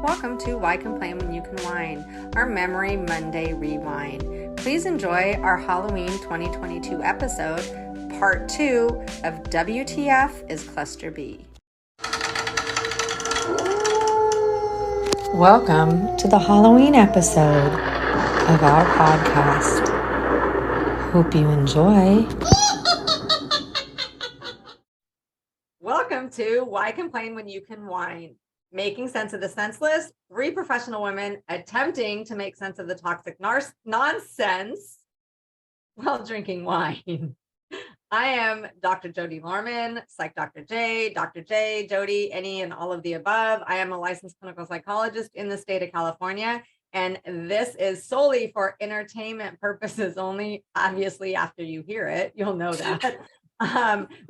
Welcome to Why Complain When You Can Whine, our Memory Monday Rewind. Please enjoy our Halloween 2022 episode, Part 2 of WTF is Cluster B. Welcome to the Halloween episode of our podcast. Hope you enjoy. Welcome to Why Complain When You Can Whine, making sense of the senseless, three professional women attempting to make sense of the toxic nonsense while drinking wine. I am Dr. Jody Lorman, Psych Dr. J, Jody, any and all of the above. I am a licensed clinical psychologist in the state of California, and this is solely for entertainment purposes only. Obviously, after you hear it, you'll know that.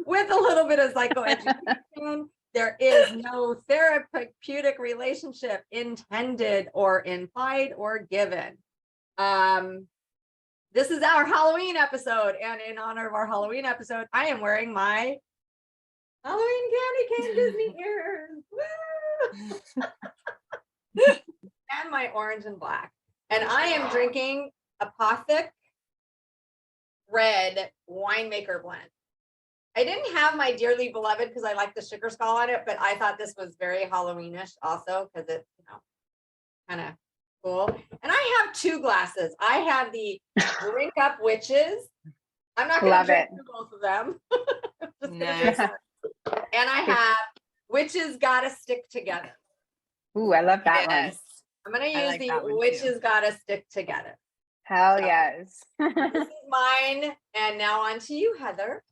With a little bit of psychoeducation. There is no therapeutic relationship intended or implied or given. This is our Halloween episode, and in honor of our Halloween episode, I am wearing my Halloween candy cane Disney ears. Woo! And my orange and black. And I am drinking Apothic Red Winemaker Blend. I didn't have my Dearly Beloved because I like the sugar skull on it, but I thought this was very Halloweenish also because it's, kind of cool. And I have two glasses. I have the Drink Up Witches. I'm not going to drink both of them. Nice. And I have Witches Gotta Stick Together. Ooh, I love that one. I'm going to use the Witches Gotta Stick Together. Hell yes. This is mine. And now on to you, Heather.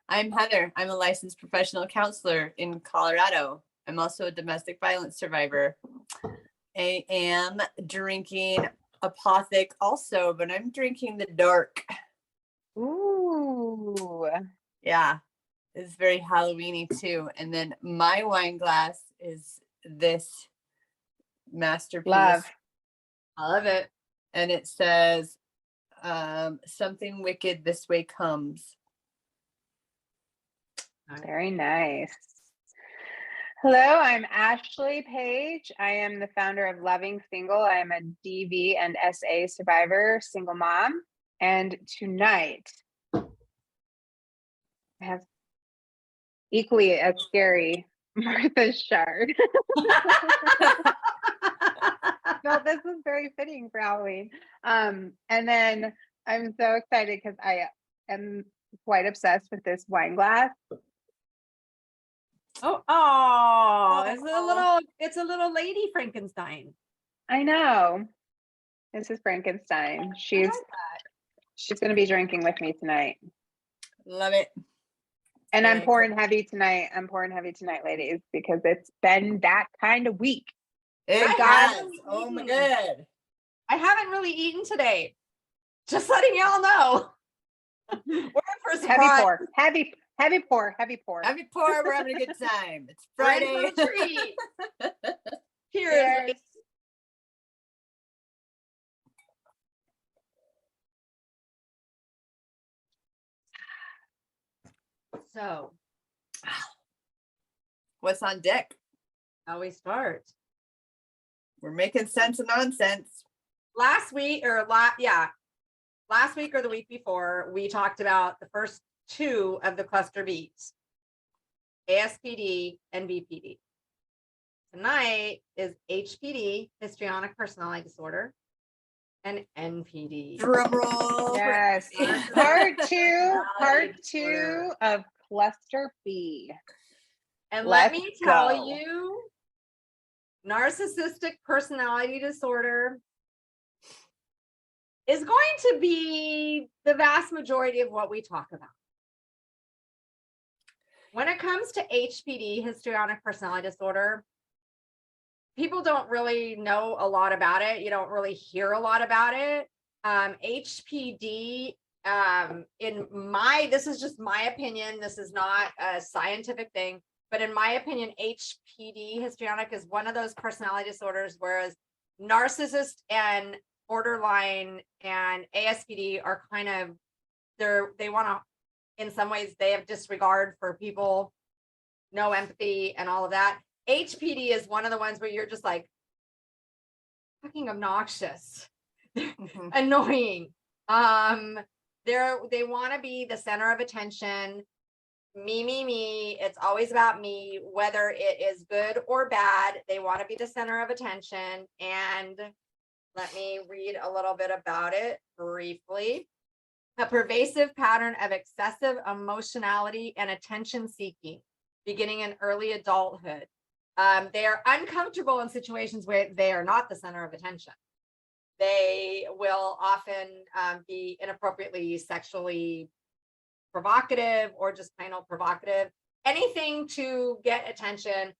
I'm Heather. I'm a licensed professional counselor in Colorado. I'm also a domestic violence survivor. I am drinking Apothic also, but I'm drinking the dark. Ooh. Yeah, it's very Halloweeny too. And then my wine glass is this masterpiece. Love. I love it. And it says, something wicked this way comes. Very nice. Hello, I'm Ashley Paige. I am the founder of Loving Single. I am a DV and SA survivor, single mom. And tonight, I have equally as scary Martha Shard. No, this is very fitting for Halloween. And then I'm so excited because I am quite obsessed with this wine glass. It's a little lady Frankenstein. I know. This is Frankenstein. She's going to be drinking with me tonight. Love it. And I'm pouring heavy tonight. Ladies, because it's been that kind of week. It has. Oh my God. I haven't really eaten today. Just letting y'all know. We're in for a surprise. Heavy pour. We're having a good time. It's Friday. Cheers. So, what's on deck? How we start? We're making sense of nonsense. Last week or the week before, we talked about the first two of the cluster Bs, ASPD and BPD. Tonight is HPD, Histrionic Personality Disorder, and NPD. Drum roll. Yes. Part two of cluster B. And let me tell you, Narcissistic Personality Disorder is going to be the vast majority of what we talk about. When it comes to HPD, Histrionic Personality Disorder, people don't really know a lot about it. You don't really hear a lot about it. HPD, this is just my opinion. This is not a scientific thing, but in my opinion, HPD, Histrionic, is one of those personality disorders, whereas narcissist and borderline and ASPD are kind of, they want to, in some ways, they have disregard for people, no empathy and all of that. HPD is one of the ones where you're just like fucking obnoxious, Mhm. annoying. They want to be the center of attention. Me. It's always about me, whether it is good or bad. They want to be the center of attention. And let me read a little bit about it briefly. A pervasive pattern of excessive emotionality and attention seeking, beginning in early adulthood. They are uncomfortable in situations where they are not the center of attention. They will often be inappropriately sexually provocative or just plain old provocative. Anything to get attention.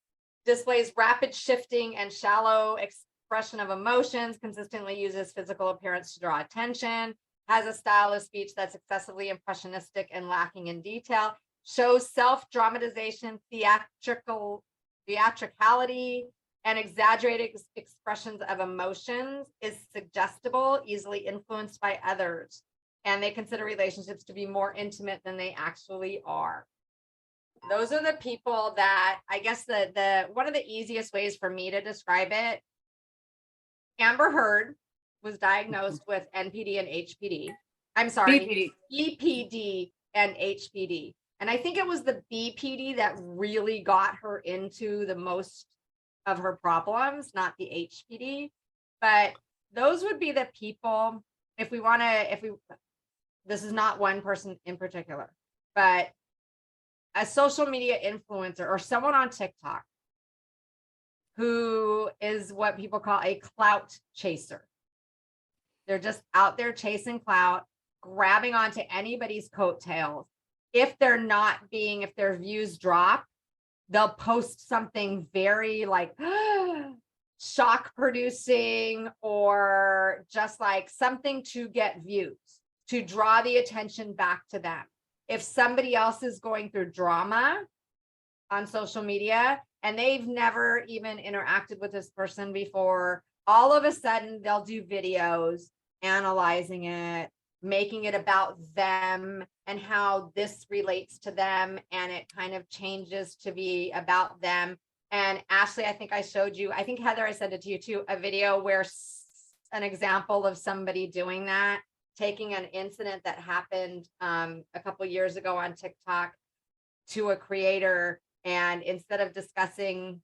Displays rapid shifting and shallow expression of emotions, consistently uses physical appearance to draw attention, has a style of speech that's excessively impressionistic and lacking in detail, shows self-dramatization, theatricality, and exaggerated expressions of emotions, is suggestible, easily influenced by others, and they consider relationships to be more intimate than they actually are. Those are the people that, I guess, the one of the easiest ways for me to describe it. Amber Heard was diagnosed with NPD and HPD. I'm sorry, BPD. BPD and HPD. And I think it was the BPD that really got her into the most of her problems, not the HPD. But those would be the people, this is not one person in particular, but a social media influencer or someone on TikTok who is what people call a clout chaser. They're just out there chasing clout, grabbing onto anybody's coattails. If their views drop, they'll post something very like shock producing, or just like something to get views, to draw the attention back to them. If somebody else is going through drama on social media and they've never even interacted with this person before, all of a sudden they'll do videos analyzing it, making it about them and how this relates to them, and it kind of changes to be about them. And Ashley, I think Heather, I sent it to you too, a video where an example of somebody doing that, taking an incident that happened a couple years ago on TikTok to a creator, and instead of discussing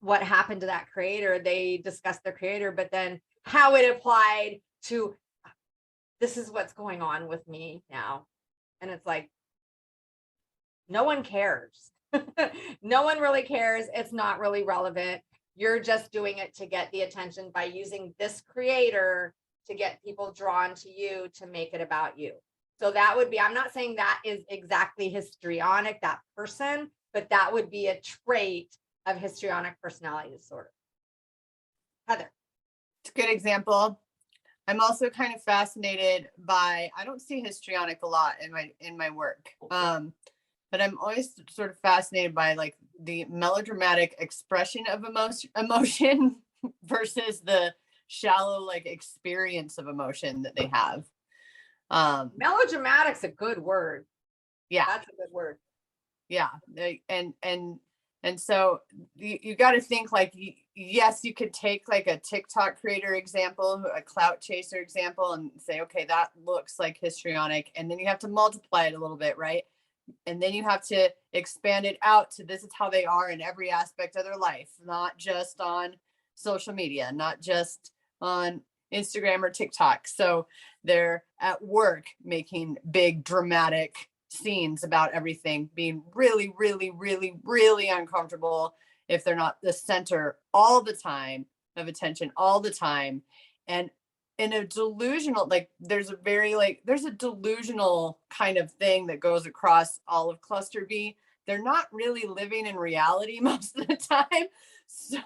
what happened to that creator, they discussed the creator, but then how it applied to, this is what's going on with me now. And it's like, no one cares. No one really cares. It's not really relevant. You're just doing it to get the attention by using this creator to get people drawn to you, to make it about you. So that would be, I'm not saying that is exactly histrionic, that person, but that would be a trait of histrionic personality disorder. Heather. It's a good example. I'm also kind of fascinated by, I don't see histrionic a lot in my work. But I'm always sort of fascinated by like the melodramatic expression of emotion versus the shallow like experience of emotion that they have. Melodramatic's a good word. Yeah. That's a good word. Yeah. And so you got to think like, yes, you could take like a TikTok creator example, a clout chaser example, and say, okay, that looks like histrionic. And then you have to multiply it a little bit, right? And then you have to expand it out to, this is how they are in every aspect of their life, not just on social media, not just on Instagram or TikTok. So they're at work making big dramatic scenes about everything, being really, really, really, really uncomfortable if they're not the center all the time of attention all the time. And in a delusional, like there's a delusional kind of thing that goes across all of cluster B. They're not really living in reality most of the time. So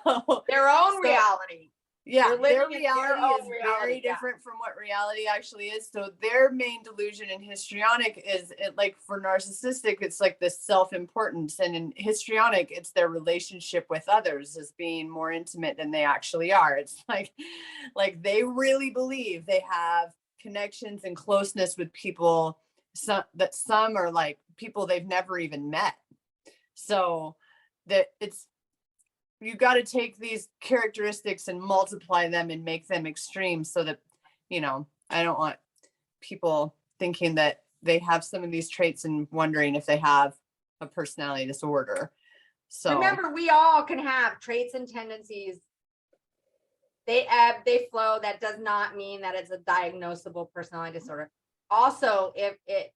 Their own reality. Yeah, their reality is very yeah. different from what reality actually is. So their main delusion in histrionic is like for narcissistic, it's like this self-importance. And in histrionic, it's their relationship with others as being more intimate than they actually are. It's like they really believe they have connections and closeness with people, some are like people they've never even met. So that it's you got to take these characteristics and multiply them and make them extreme so that, you know, I don't want people thinking that they have some of these traits and wondering if they have a personality disorder. So remember, we all can have traits and tendencies. They ebb, they flow. That does not mean that it's a diagnosable personality disorder. Also, if it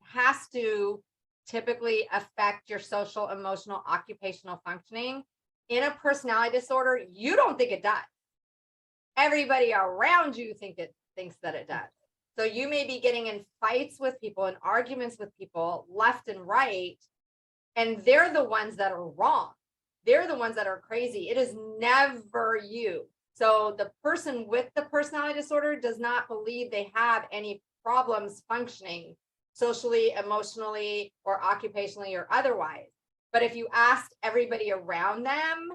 has to typically affect your social, emotional, occupational functioning, in a personality disorder, you don't think it does. Everybody around you thinks that it does. So you may be getting in fights with people and arguments with people left and right, and they're the ones that are wrong. They're the ones that are crazy. It is never you. So the person with the personality disorder does not believe they have any problems functioning socially, emotionally, or occupationally or otherwise. But if you asked everybody around them,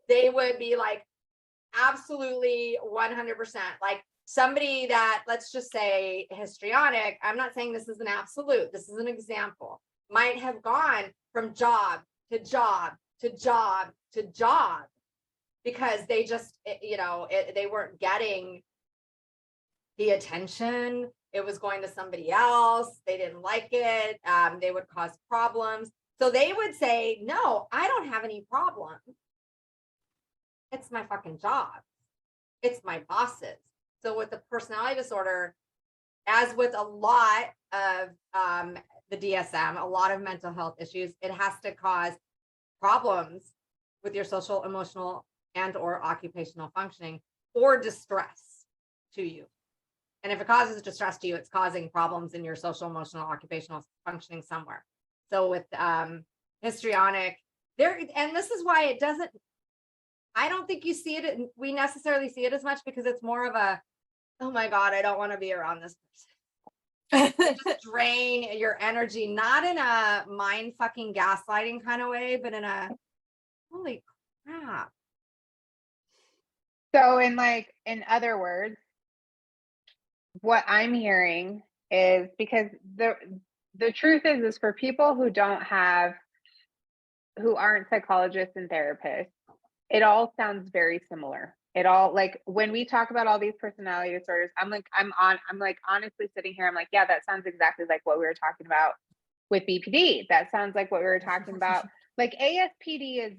they would be like, absolutely 100%. Like somebody that, let's just say histrionic, I'm not saying this is an absolute, this is an example, might have gone from job to job to job to job because they just, they weren't getting the attention. It was going to somebody else. They didn't like it. They would cause problems. So they would say, no, I don't have any problem. It's my fucking job. It's my bosses. So with the personality disorder, as with a lot of the DSM, a lot of mental health issues, it has to cause problems with your social, emotional, and or occupational functioning or distress to you. And if it causes distress to you, it's causing problems in your social, emotional, occupational functioning somewhere. So with histrionic, there, and this is why it doesn't, I don't think you see it, we necessarily see it as much because it's more of a, oh my God, I don't want to be around this person. Just drain your energy, not in a mind fucking gaslighting kind of way, but in a, holy crap. So in other words, what I'm hearing is because the truth is for people who aren't psychologists and therapists, it all sounds very similar. It all, like when we talk about all these personality disorders, I'm honestly sitting here, I'm like, yeah, that sounds exactly like what we were talking about with BPD. That sounds like what we were talking about. Like ASPD is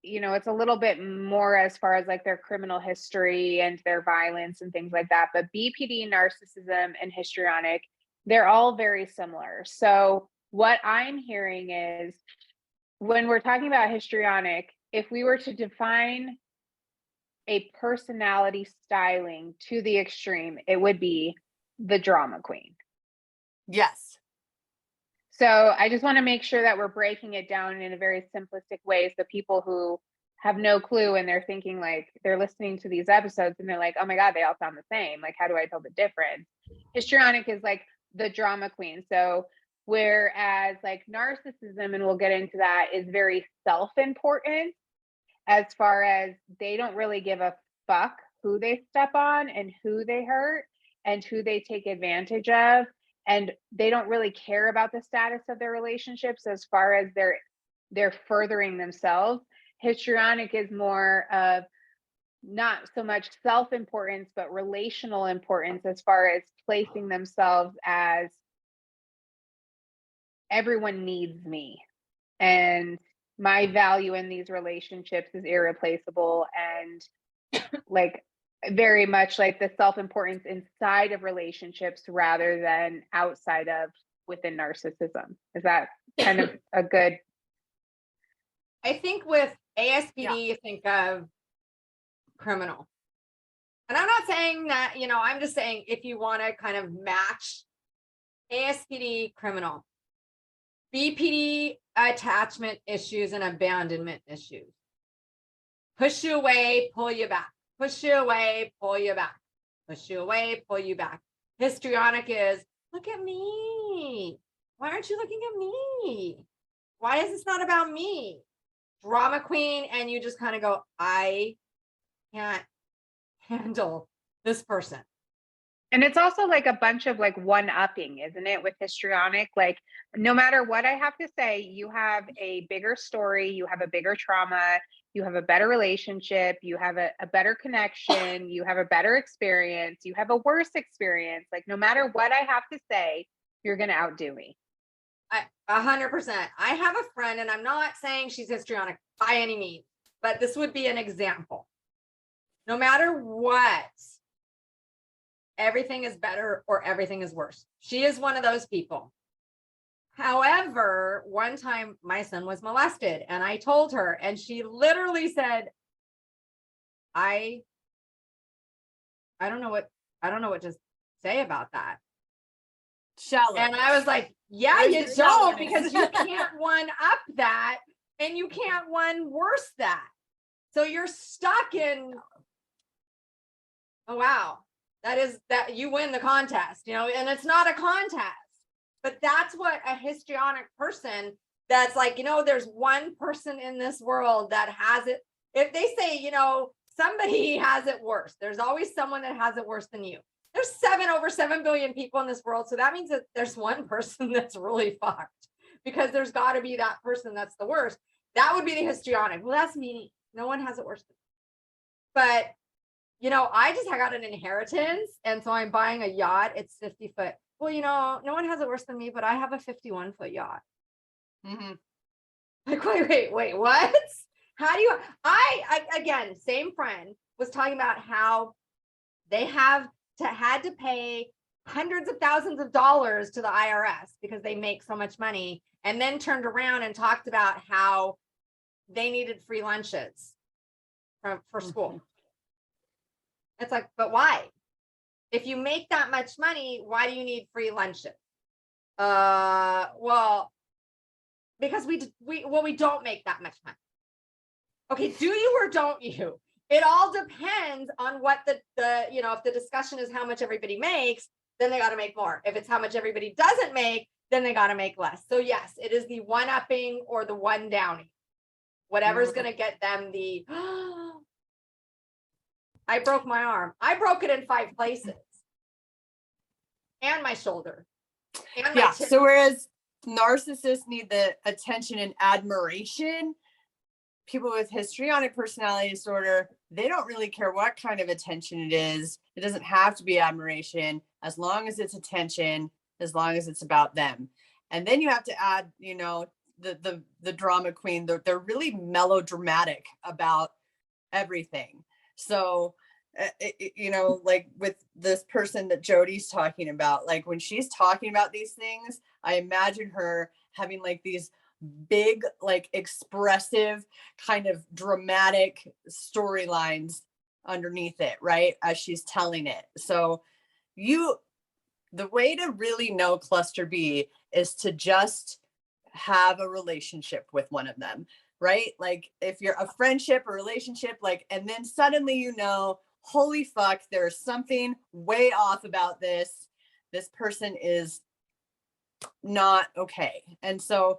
it's a little bit more as far as like their criminal history and their violence and things like that. But BPD, narcissism, and histrionic, they're all very similar. So what I'm hearing is when we're talking about histrionic, if we were to define a personality styling to the extreme, it would be the drama queen. Yes. So I just want to make sure that we're breaking it down in a very simplistic way. So people who have no clue and they're thinking like they're listening to these episodes and they're like, oh my God, they all sound the same. Like, how do I tell the difference? Histrionic is like the drama queen. So whereas like narcissism, and we'll get into that, is very self-important as far as they don't really give a fuck who they step on and who they hurt and who they take advantage of. And they don't really care about the status of their relationships as far as they're furthering themselves. Histrionic is more of not so much self-importance, but relational importance as far as placing themselves as everyone needs me. And my value in these relationships is irreplaceable, and like very much like the self-importance inside of relationships rather than outside of within narcissism. Is that kind of a good? I think with ASPD, you think of criminal. And I'm not saying that, I'm just saying if you want to kind of match ASPD, criminal. BPD, attachment issues and abandonment issues. Push you away, pull you back. Push you away, pull you back. Push you away, pull you back. Histrionic is, look at me. Why aren't you looking at me? Why is this not about me? Drama queen, and you just kind of go, I can't handle this person. And it's also like a bunch of like one-upping, isn't it, with histrionic? Like, no matter what I have to say, you have a bigger story, you have a bigger trauma, you have a better relationship, you have a better connection, you have a better experience, you have a worse experience. Like, no matter what I have to say, you're going to outdo me. 100%. I have a friend, and I'm not saying she's histrionic by any means, but this would be an example. No matter what, everything is better or everything is worse. She is one of those people. However, one time my son was molested and I told her, and she literally said, I don't know what to say about that. Shallow. And I was like, yeah, Where's you your don't, shallowness? because you can't one up that and you can't one worse that. So you're stuck in, oh, wow, that you win the contest, and it's not a contest, but that's what a histrionic person that's like, there's one person in this world that has it. If they say, somebody has it worse, there's always someone that has it worse than you. There's over 7 billion people in this world. So that means that there's one person that's really fucked, because there's got to be that person that's the worst. That would be the histrionic. Well, that's me. No one has it worse than me. But, I got an inheritance. And so I'm buying a yacht. It's 50 foot. Well, no one has it worse than me, but I have a 51-foot yacht. Mm-hmm. Like, wait, what? How do you, again, same friend was talking about how they had to pay hundreds of thousands of dollars to the IRS because they make so much money, and then turned around and talked about how they needed free lunches for school. It's like, but why? If you make that much money, why do you need free lunches? Well, because we don't make that much money. Okay, do you or don't you? It all depends on what the if the discussion is how much everybody makes, then they got to make more. If it's how much everybody doesn't make, then they got to make less. So yes, it is the one upping or the one downing. Whatever's going to get them the, I broke my arm. I broke it in 5 places. And my shoulder. And my So whereas narcissists need the attention and admiration, people with histrionic personality disorder, they don't really care what kind of attention it is. It doesn't have to be admiration, as long as it's attention, as long as it's about them. And then you have to add, the drama queen. They're really melodramatic about everything. So, like with this person that Jody's talking about, like when she's talking about these things, I imagine her having like these big, like expressive, kind of dramatic storylines underneath it, right? As she's telling it. So the way to really know cluster B is to just have a relationship with one of them, right? Like if you're a friendship or relationship, like, and then suddenly, holy fuck, there's something way off about this. This person is not okay. And so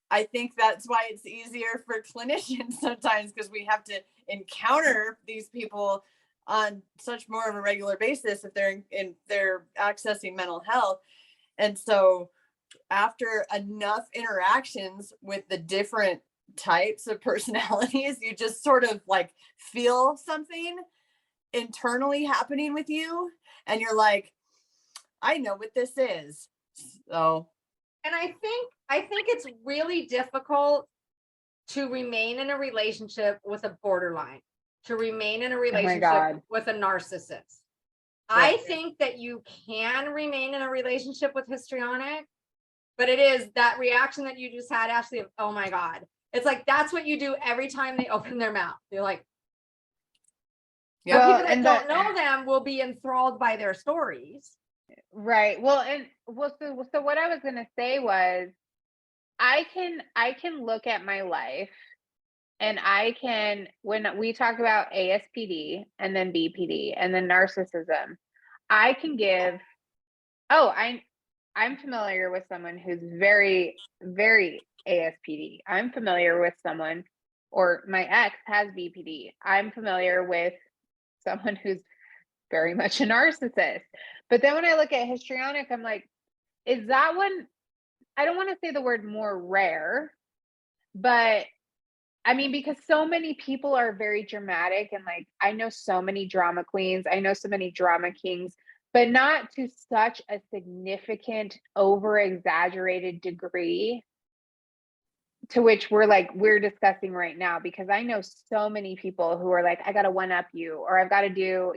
I think that's why it's easier for clinicians sometimes, because we have to encounter these people on such more of a regular basis if they're accessing mental health. And so after enough interactions with the different types of personalities, you just sort of like feel something internally happening with you, and you're like, I know what this is. So, and I think it's really difficult to remain in a relationship with a borderline, to remain in a relationship with a narcissist. Yeah. I think that you can remain in a relationship with histrionic, but it is that reaction that you just had, Ashley, of, oh my God. It's like, that's what you do every time they open their mouth. You're like, yeah. People that don't know them will be enthralled by their stories. Right. Well, so what I was going to say was, I can look at my life, and I can, when we talk about ASPD and then BPD and then narcissism, I can give, I'm familiar with someone who's very, very ASPD. I'm familiar with someone, or my ex has BPD. I'm familiar with someone who's very much a narcissist. But then when I look at histrionic, I'm like, is that one, I don't want to say the word more rare, but I mean, because so many people are very dramatic, and like I know so many drama queens, I know so many drama kings, but not to such a significant, over exaggerated degree to which we're discussing right now. Because I know so many people who are like, I got to one up you, or I've got to do,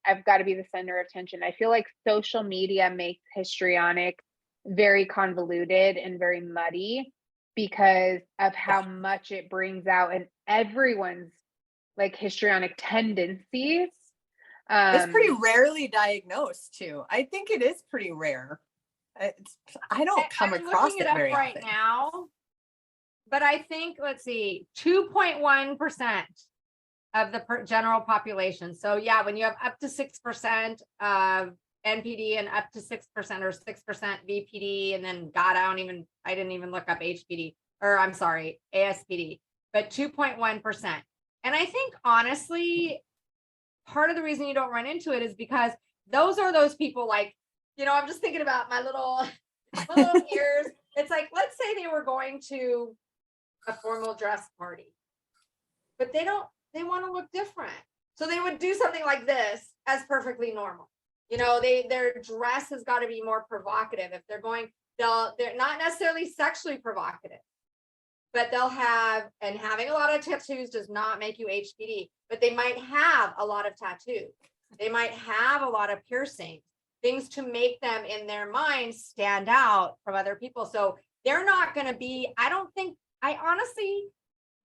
I've got to be the center of attention. I feel like social media makes histrionic very convoluted and very muddy because of how much it brings out in everyone's like histrionic tendencies. It's pretty rarely diagnosed too. I think it is pretty rare. I don't come I'm across looking it it up very right often. now, but I think, let's see, 2.1% of the general population. So yeah, when you have up to 6% of NPD and up to 6% or 6% VPD, and then God, I didn't even look up HPD, or I'm sorry, ASPD, but 2.1%. And I think honestly, part of the reason you don't run into it is because those are those people like, I'm just thinking about my little ears. It's like, let's say they were going to a formal dress party, but they want to look different. So they would do something like this as perfectly normal. Their dress has got to be more provocative. If they're not necessarily sexually provocative, but having a lot of tattoos does not make you HPD, but they might have a lot of tattoos. They might have a lot of piercings, things to make them in their mind stand out from other people. So they're not going to be, I honestly,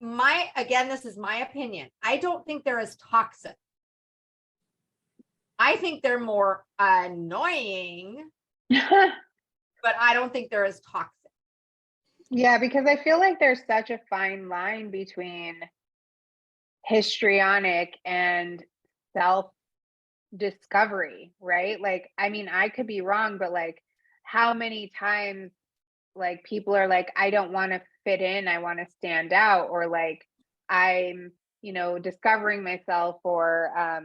this is my opinion. I don't think they're as toxic. I think they're more annoying, but I don't think they're as toxic. Yeah, because I feel like there's such a fine line between histrionic and self-discovery, right? Like, I mean, I could be wrong, but like, how many times like people are like, I don't want to fit in, I want to stand out, or like I'm, discovering myself, or I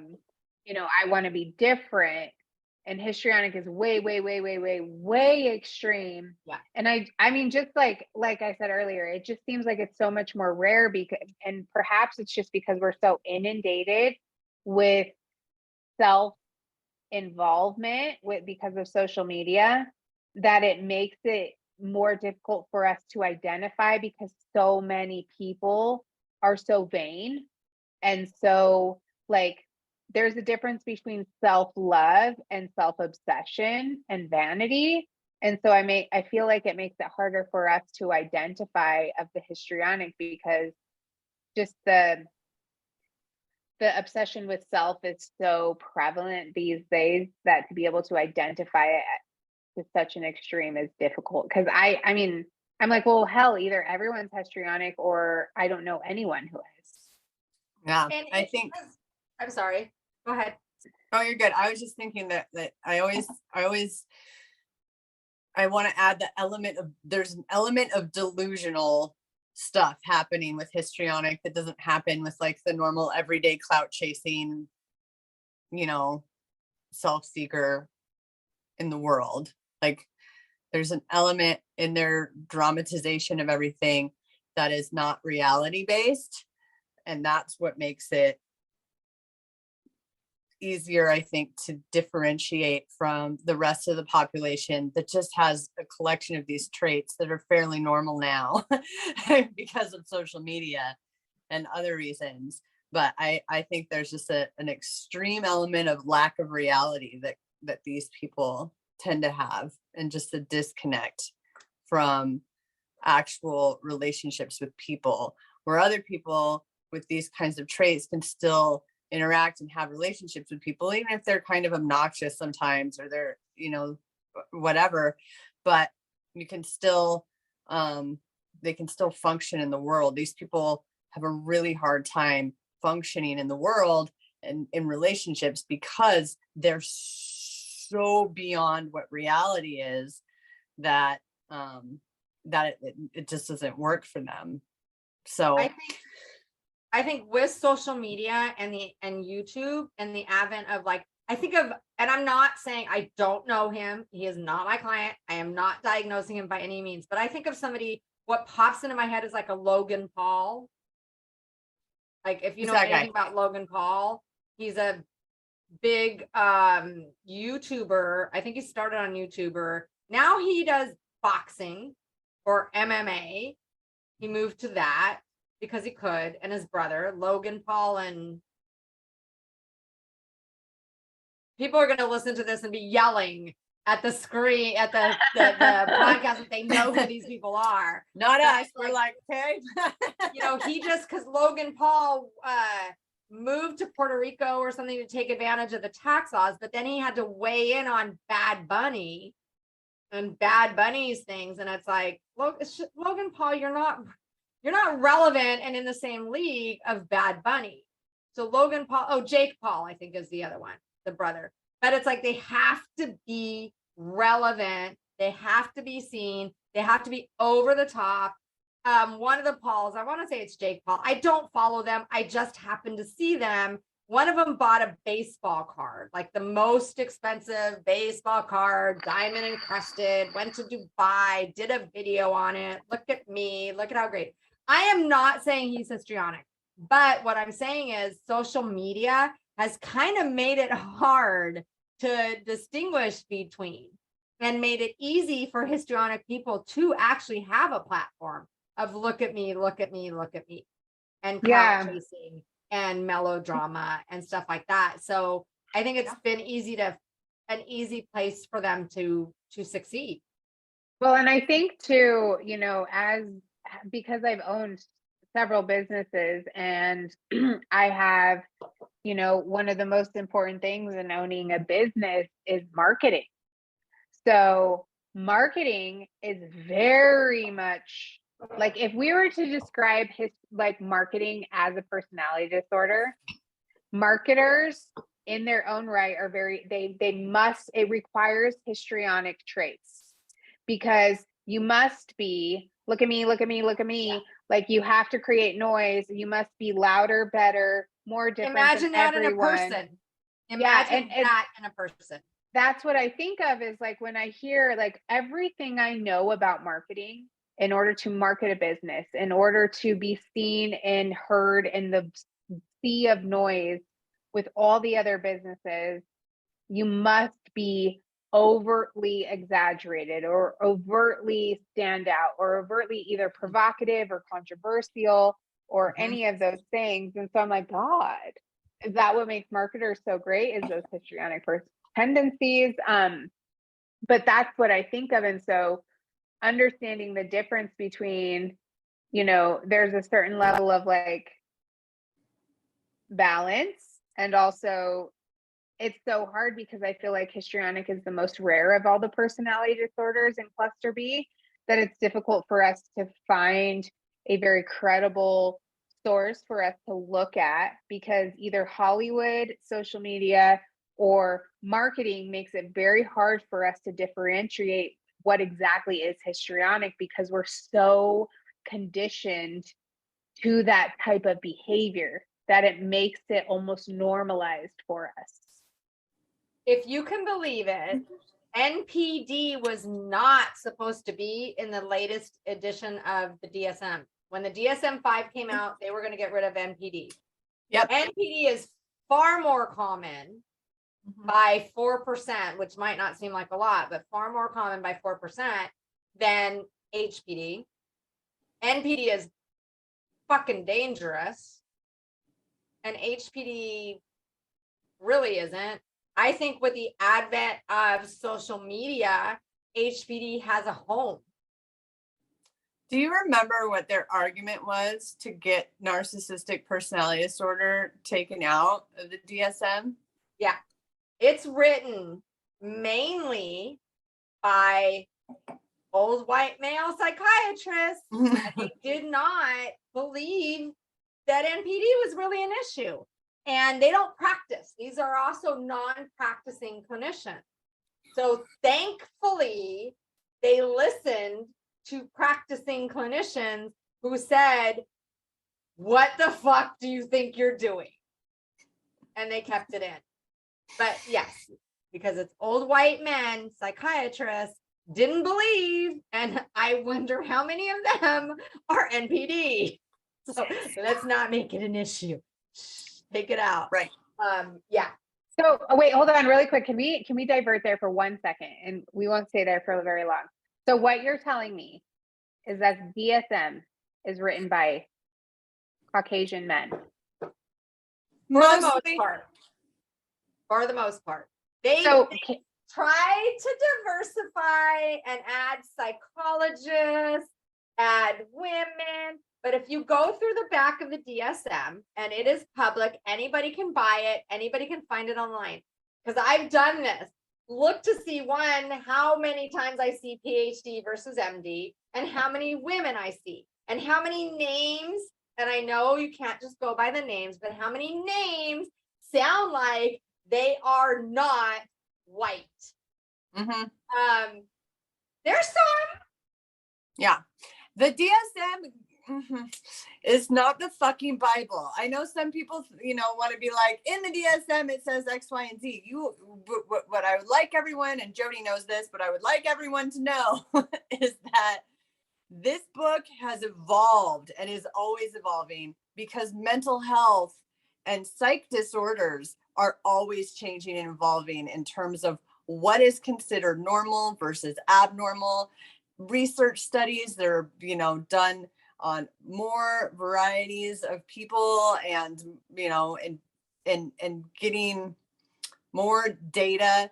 want to be different. And histrionic is way, way, way, way, way, way extreme. Yeah. And I mean, just like I said earlier, it just seems like it's so much more rare and perhaps it's just because we're so inundated with self involvement because of social media, that it makes it more difficult for us to identify, because so many people are so vain. And so like there's a difference between self-love and self-obsession and vanity. And so I feel like it makes it harder for us to identify of the histrionic, because just the obsession with self is so prevalent these days that to be able to identify it to such an extreme is difficult. Because I mean, I'm like, well, hell, either everyone's histrionic or I don't know anyone who is. Yeah, And I think. I'm sorry. Go ahead. Oh, you're good. I was just thinking that I want to add there's an element of delusional stuff happening with histrionic that doesn't happen with like the normal everyday clout chasing, self-seeker in the world. Like there's an element in their dramatization of everything that is not reality based. And that's what makes it easier, I think, to differentiate from the rest of the population that just has a collection of these traits that are fairly normal now because of social media and other reasons. But I think there's just an extreme element of lack of reality that these people tend to have, and just a disconnect from actual relationships with people, where other people with these kinds of traits can still interact and have relationships with people, even if they're kind of obnoxious sometimes, or they're, whatever, but you can still, they can still function in the world. These people have a really hard time functioning in the world and in relationships because they're so beyond what reality is that it just doesn't work for them. So I think with social media and YouTube and the advent of like, I think of, and I'm not saying I don't know him. He is not my client. I am not diagnosing him by any means, but I think of somebody, what pops into my head is like a Logan Paul. Like if you know anything about Logan Paul, he's a big YouTuber. I think he started on YouTuber. Now he does boxing or MMA. He moved to that because he could, and his brother, Logan Paul, and people are going to listen to this and be yelling at the screen, at the podcast if they know who these people are. Not us. We're like, okay. You know, he just, because Logan Paul moved to Puerto Rico or something to take advantage of the tax laws, but then he had to weigh in on Bad Bunny and Bad Bunny's things. And it's like, Logan Paul, you're not relevant and in the same league of Bad Bunny. So Logan Paul, Jake Paul, I think is the other one, the brother. But it's like they have to be relevant. They have to be seen. They have to be over the top. One of the Pauls, I want to say it's Jake Paul. I don't follow them. I just happen to see them. One of them bought a baseball card, like the most expensive baseball card, diamond encrusted, went to Dubai, did a video on it. Look at me. Look at how great. I am not saying he's histrionic, but what I'm saying is social media has kind of made it hard to distinguish between and made it easy for histrionic people to actually have a platform of look at me, look at me, look at me, and clout chasing and melodrama and stuff like that. So I think it's been an easy place for them to succeed. Well, and I think too, you know, because I've owned several businesses and I have, you know, one of the most important things in owning a business is marketing. So marketing is very much like, if we were to describe marketing as a personality disorder, marketers in their own right are it requires histrionic traits, because you must be, look at me, look at me, look at me. Yeah. Like you have to create noise. You must be louder, better, more different. Imagine that everyone. In a person. Imagine that in a person. That's what I think of is like when I hear like everything I know about marketing in order to market a business, in order to be seen and heard in the sea of noise with all the other businesses, you must be overtly exaggerated or overtly stand out or overtly either provocative or controversial or any of those things. And so I'm like, God, is that what makes marketers so great? Is those histrionic tendencies? But that's what I think of. And so understanding the difference between, you know, there's a certain level of like balance, and also it's so hard because I feel like histrionic is the most rare of all the personality disorders in cluster B, that it's difficult for us to find a very credible source for us to look at, because either Hollywood, social media, or marketing makes it very hard for us to differentiate what exactly is histrionic, because we're so conditioned to that type of behavior that it makes it almost normalized for us. If you can believe it, NPD was not supposed to be in the latest edition of the DSM. When the DSM-5 came out, they were going to get rid of NPD. Yep. NPD is far more common by 4%, which might not seem like a lot, but far more common by 4% than HPD. NPD is fucking dangerous, and HPD really isn't. I think with the advent of social media, HPD has a home. Do you remember what their argument was to get narcissistic personality disorder taken out of the DSM? Yeah. It's written mainly by old white male psychiatrists. They did not believe that NPD was really an issue. And they don't practice. These are also non-practicing clinicians. So thankfully, they listened to practicing clinicians who said, what the fuck do you think you're doing? And they kept it in. But yes, because it's old white men, psychiatrists, didn't believe, and I wonder how many of them are NPD. So let's not make it an issue. Take it out. Right. Yeah. So wait, hold on really quick. Can we divert there for 1 second? And we won't stay there for very long. So what you're telling me is that DSM is written by Caucasian men. For the most Mostly. part. For the most part. They So try to diversify and add psychologists, add women. But if you go through the back of the DSM and it is public, anybody can buy it, anybody can find it online. Because I've done this. Look to see, one, how many times I see PhD versus MD, and how many women I see, and how many names. And I know you can't just go by the names, but how many names sound like they are not white. Mm-hmm. There's some. Yeah. The DSM is not the fucking Bible. I know some people, want to be like, in the DSM, it says X, Y, and Z. What I would like everyone, and Jody knows this, but I would like everyone to know is that this book has evolved and is always evolving, because mental health and psych disorders are always changing and evolving in terms of what is considered normal versus abnormal. Research studies that are, done on more varieties of people, and, and getting more data.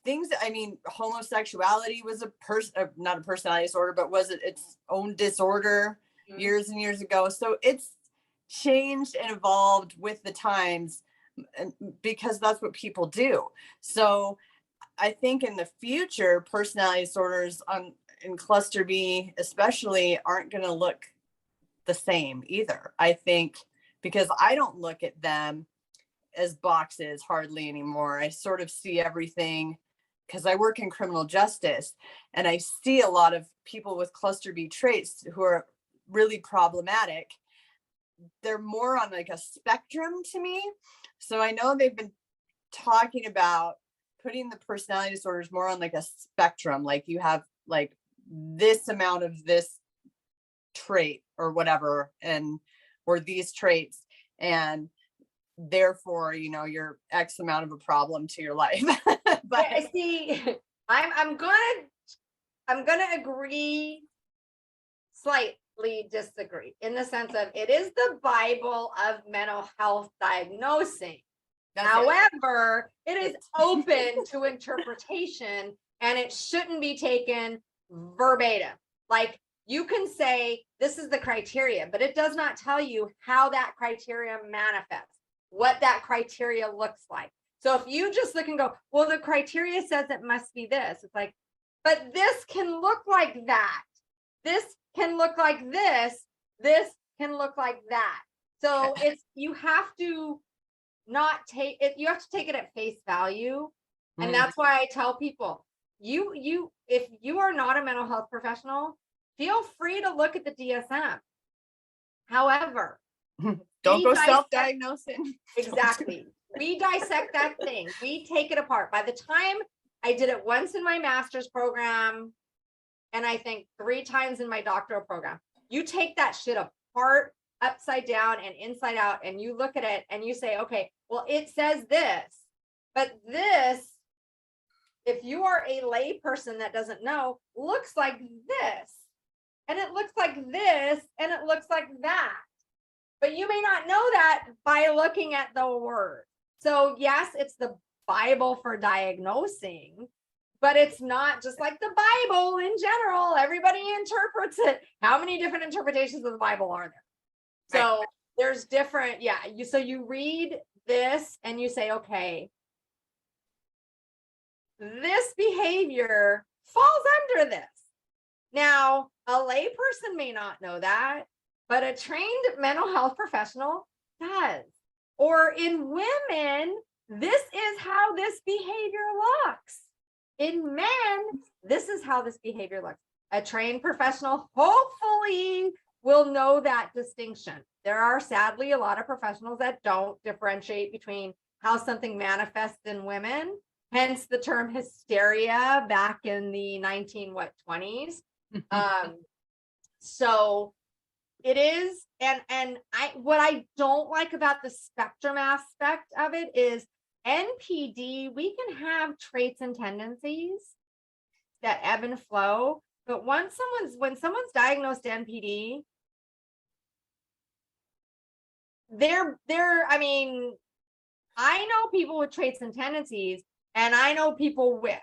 Things, homosexuality was not a personality disorder, but was it its own disorder years and years ago. So it's changed and evolved with the times, because that's what people do. So I think in the future, personality disorders in cluster B especially aren't going to look the same either. I think, because I don't look at them as boxes hardly anymore. I sort of see everything, because I work in criminal justice, and I see a lot of people with cluster B traits who are really problematic. They're more on like a spectrum to me. So I know they've been talking about putting the personality disorders more on like a spectrum, like you have like this amount of this trait or whatever, or these traits, and therefore you're X amount of a problem to your life. But I see, I'm gonna agree, slightly disagree, in the sense of it is the Bible of mental health diagnosing. However, it is open to interpretation, and it shouldn't be taken verbatim. Like, you can say this is the criteria, but it does not tell you how that criteria manifests, what that criteria looks like. So if you just look and go, well, the criteria says it must be this, it's like, but this can look like that. This can look like this. This can look like that. So it's, you have to not take it, you have to take it at face value. And that's why I tell people, if you are not a mental health professional, feel free to look at the DSM. However, don't go self-diagnosing. Exactly. We dissect that thing. We take it apart. By the time I did it once in my master's program, and I think 3 times in my doctoral program, you take that shit apart, upside down and inside out, and you look at it and you say, okay, well, it says this, but this, if you are a lay person that doesn't know, looks like this, and it looks like this, and it looks like that. But you may not know that by looking at the word. So yes, it's the Bible for diagnosing, but it's not just like the Bible in general. Everybody interprets it. How many different interpretations of the Bible are there? So right. There's different, so you read this and you say, okay, this behavior falls under this. Now, a lay person may not know that, but a trained mental health professional does. Or in women, this is how this behavior looks. In men, this is how this behavior looks. A trained professional hopefully will know that distinction. There are sadly a lot of professionals that don't differentiate between how something manifests in women, hence the term hysteria back in the 1920s. So it is, and what I don't like about the spectrum aspect of it is NPD, we can have traits and tendencies that ebb and flow, but when someone's diagnosed NPD, I mean, I know people with traits and tendencies, and I know people with,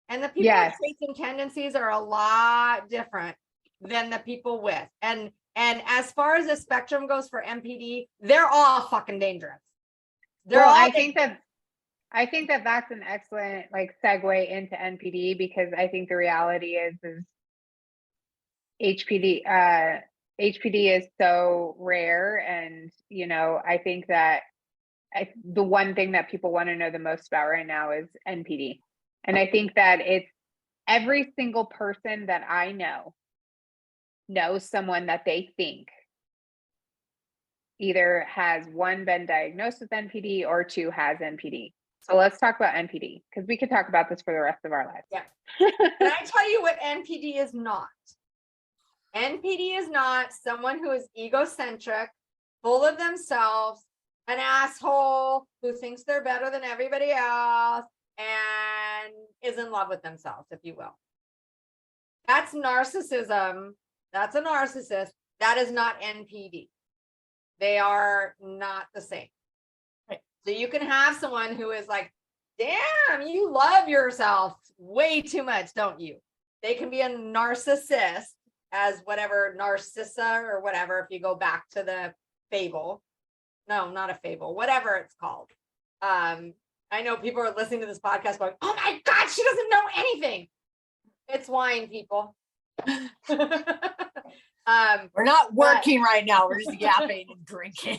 and the people with traits and tendencies are a lot different than the people with. And as far as the spectrum goes for NPD, they're all fucking dangerous. I think that that's an excellent like segue into NPD, because I think the reality is HPD is so rare, and I think that the one thing that people want to know the most about right now is NPD. And I think that it's every single person that I know knows someone that they think either has one, been diagnosed with NPD, or two, has NPD. So let's talk about NPD, because we could talk about this for the rest of our lives. Yeah. Can I tell you what NPD is not? NPD is not someone who is egocentric, full of themselves, an asshole who thinks they're better than everybody else, and is in love with themselves, if you will. That's narcissism. That's a narcissist. That is not NPD. They are not the same. Right. So you can have someone who is like, damn, you love yourself way too much, don't you? They can be a narcissist, as whatever, Narcissa or whatever, if you go back to the fable. No, not a fable, whatever it's called. I know people are listening to this podcast going, oh my God, she doesn't know anything. It's wine, people. We're not working right now. We're just yapping and drinking.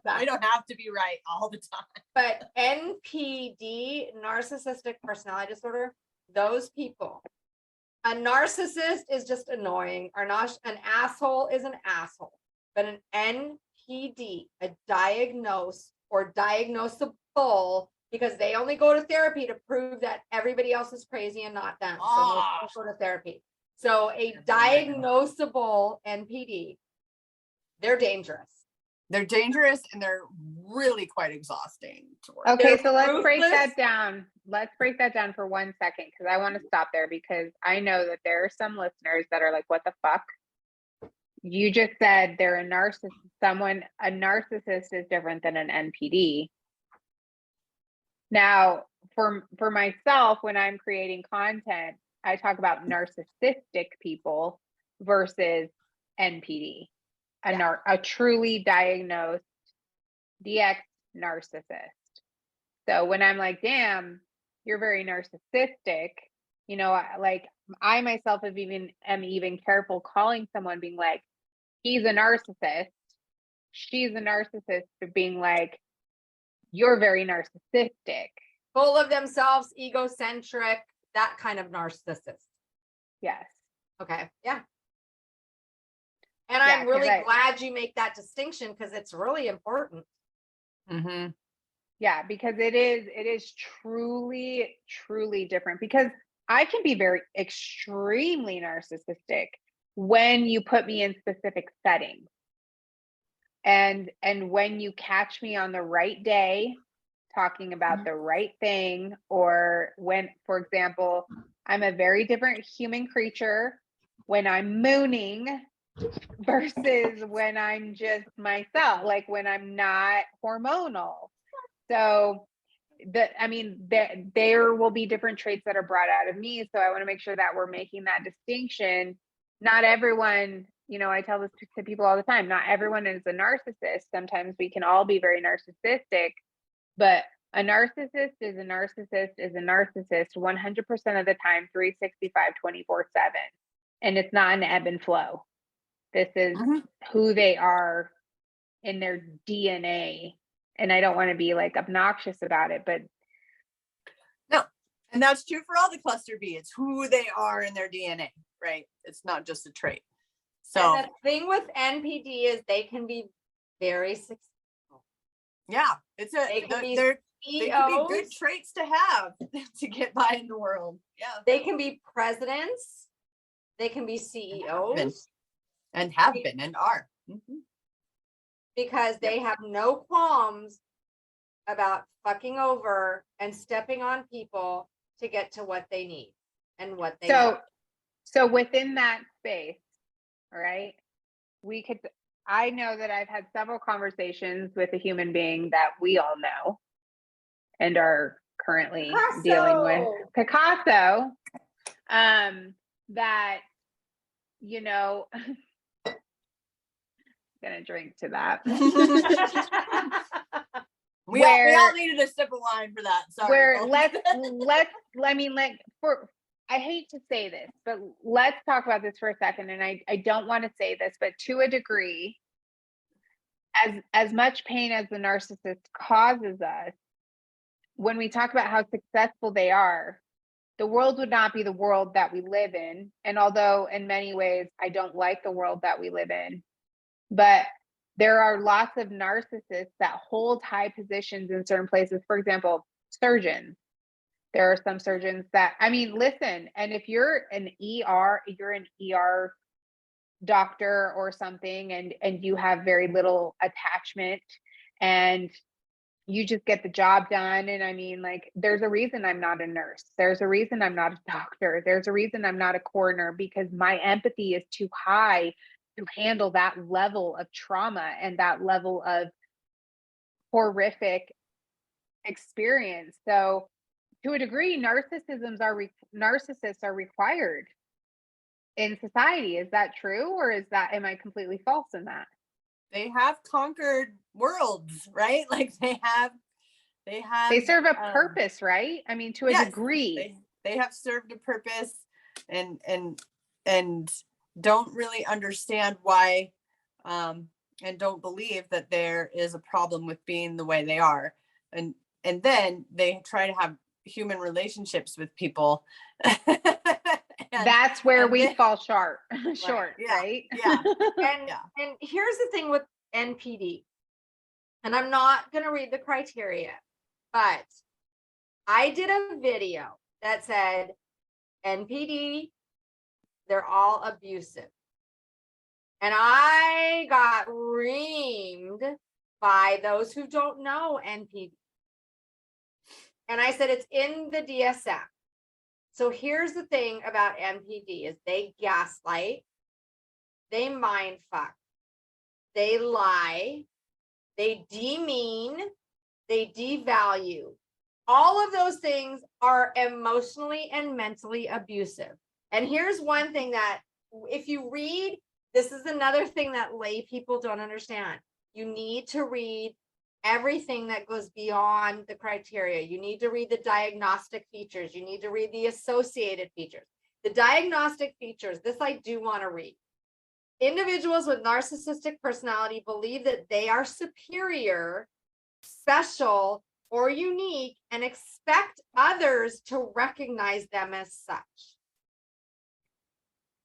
I don't have to be right all the time. But NPD, Narcissistic Personality Disorder, those people. A narcissist is just annoying. An asshole is an asshole. But an NPD, a diagnosed or diagnosable, because they only go to therapy to prove that everybody else is crazy and not them. So most people go to therapy. So a diagnosable NPD, they're dangerous. They're dangerous, and they're really quite exhausting to work. Okay, so let's break that down. Let's break that down for 1 second, because I want to stop there, because I know that there are some listeners that are like, what the fuck? You just said they're a narcissist. A narcissist is different than an NPD. Now, for myself, when I'm creating content, I talk about narcissistic people versus NPD, a truly diagnosed DX narcissist. So when I'm like, damn, you're very narcissistic, like I myself am even careful calling someone, being like, he's a narcissist, she's a narcissist, but being like, you're very narcissistic. Full of themselves, egocentric, that kind of narcissist. Yes. Okay. Yeah. And I'm really glad you make that distinction, because it's really important. Mm-hmm. Yeah, because it is truly, truly different, because I can be very extremely narcissistic when you put me in specific settings. And when you catch me on the right day talking about the right thing, or when, for example, I'm a very different human creature when I'm mooning versus when I'm just myself, like when I'm not hormonal. So there will be different traits that are brought out of me. So I want to make sure that we're making that distinction. Not everyone, I tell this to people all the time, not everyone is a narcissist. Sometimes we can all be very narcissistic, but a narcissist is a narcissist is a narcissist 100% of the time, 365, 24/7. And it's not an ebb and flow. This is who they are in their DNA. And I don't want to be like obnoxious about it, but no. And that's true for all the cluster B. It's who they are in their DNA, right? It's not just a trait. So and the thing with NPD is they can be very successful. yeah, it's a They can be they can be good CEOs. traits to have to get by in the world. Yeah. They can be presidents. They can be CEOs. And have been and are. Because they have no qualms about fucking over and stepping on people to get to what they need and what they want. So within that space, all right, I know that I've had several conversations with a human being that we all know and are currently dealing with, Picasso, that, you know, gonna drink to that. We all needed a sip of wine for that. Sorry. Where I hate to say this, but let's talk about this for a second. And I don't want to say this, but to a degree, as much pain as the narcissist causes us, when we talk about how successful they are, the world would not be the world that we live in. And although in many ways I don't like the world that we live in, but there are lots of narcissists that hold high positions in certain places. For example, surgeons. There are some surgeons that, I mean, listen, and if you're an ER doctor or something, and you have very little attachment and you just get the job done. And I mean, like, there's a reason I'm not a nurse. There's a reason I'm not a doctor. There's a reason I'm not a coroner, because my empathy is too high to handle that level of trauma and that level of horrific experience. So to a degree, narcissists are required in society. Is that true? Or am I completely false in that? They have conquered worlds, right? Like they serve a purpose, right? I mean, to a degree. They have served a purpose and don't really understand why and don't believe that there is a problem with being the way they are. And then they try to have human relationships with people. That's where we fall short, right? Yeah. And here's the thing with NPD, and I'm not going to read the criteria, but I did a video that said NPD, they're all abusive. And I got reamed by those who don't know NPD. And I said, it's in the DSM. So here's the thing about NPD is they gaslight, they mind fuck, they lie, they demean, they devalue. All of those things are emotionally and mentally abusive. And here's one thing that if you read, this is another thing that lay people don't understand. You need to read everything that goes beyond the criteria. You need to read the diagnostic features. You need to read the associated features. The diagnostic features, this I do want to read. Individuals with narcissistic personality believe that they are superior, special, or unique and expect others to recognize them as such.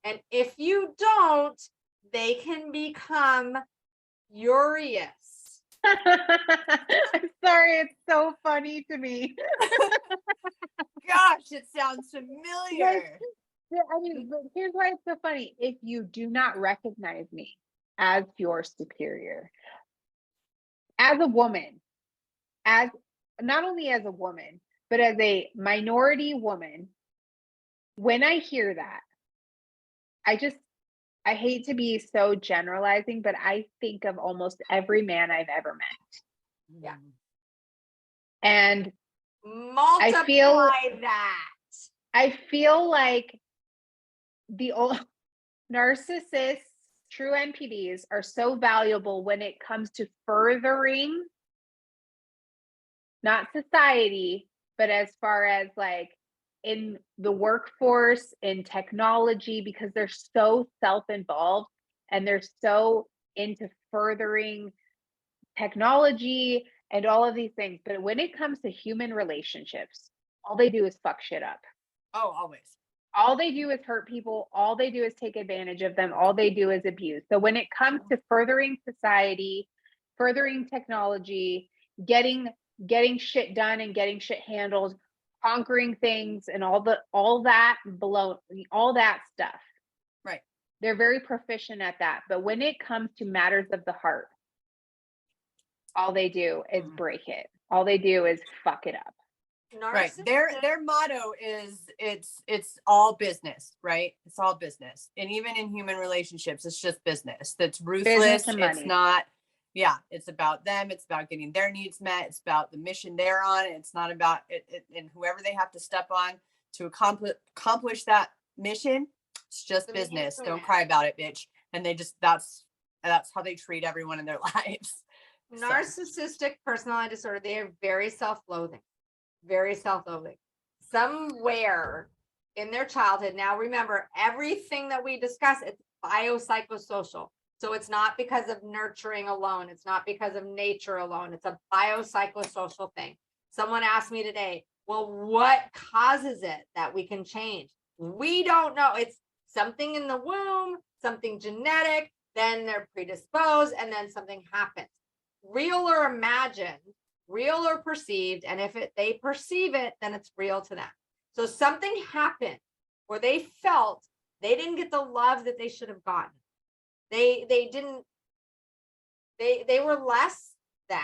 And if you don't, they can become furious. I'm sorry, it's so funny to me. Gosh, it sounds familiar. I mean, but here's why it's so funny. If you do not recognize me as your superior, as a woman, as not only as a woman, but as a minority woman, when I hear that, I hate to be so generalizing, but I think of almost every man I've ever met. Yeah. And multiply I feel like the old narcissists, true NPDs, are so valuable when it comes to furthering not society, but as far as like in the workforce, in technology, because they're so self-involved and they're so into furthering technology and all of these things. But when it comes to human relationships, all they do is fuck shit up. Oh, always. All they do is hurt people. All they do is take advantage of them. All they do is abuse. So when it comes to furthering society, furthering technology, getting shit done and getting shit handled, conquering things and all that stuff. Right. They're very proficient at that. But when it comes to matters of the heart, all they do is break it. All they do is fuck it up. Right. Their motto is it's all business, right? It's all business. And even in human relationships, it's just business. That's ruthless. It's not, yeah, it's about them. It's about getting their needs met. It's about the mission they're on. It's not about it and whoever they have to step on to accomplish that mission. It's just business. Don't cry about it, bitch. And they just, that's how they treat everyone in their lives. Narcissistic personality disorder. They are very self-loathing. Very self-loathing. Somewhere in their childhood. Now, remember, everything that we discuss, it's biopsychosocial. So it's not because of nurturing alone. It's not because of nature alone. It's a biopsychosocial thing. Someone asked me today, well, what causes it that we can change? We don't know. It's something in the womb, something genetic, then they're predisposed, and then something happens. Real or imagined, real or perceived, and if they perceive it, then it's real to them. So something happened where they felt they didn't get the love that they should have gotten. They were less than.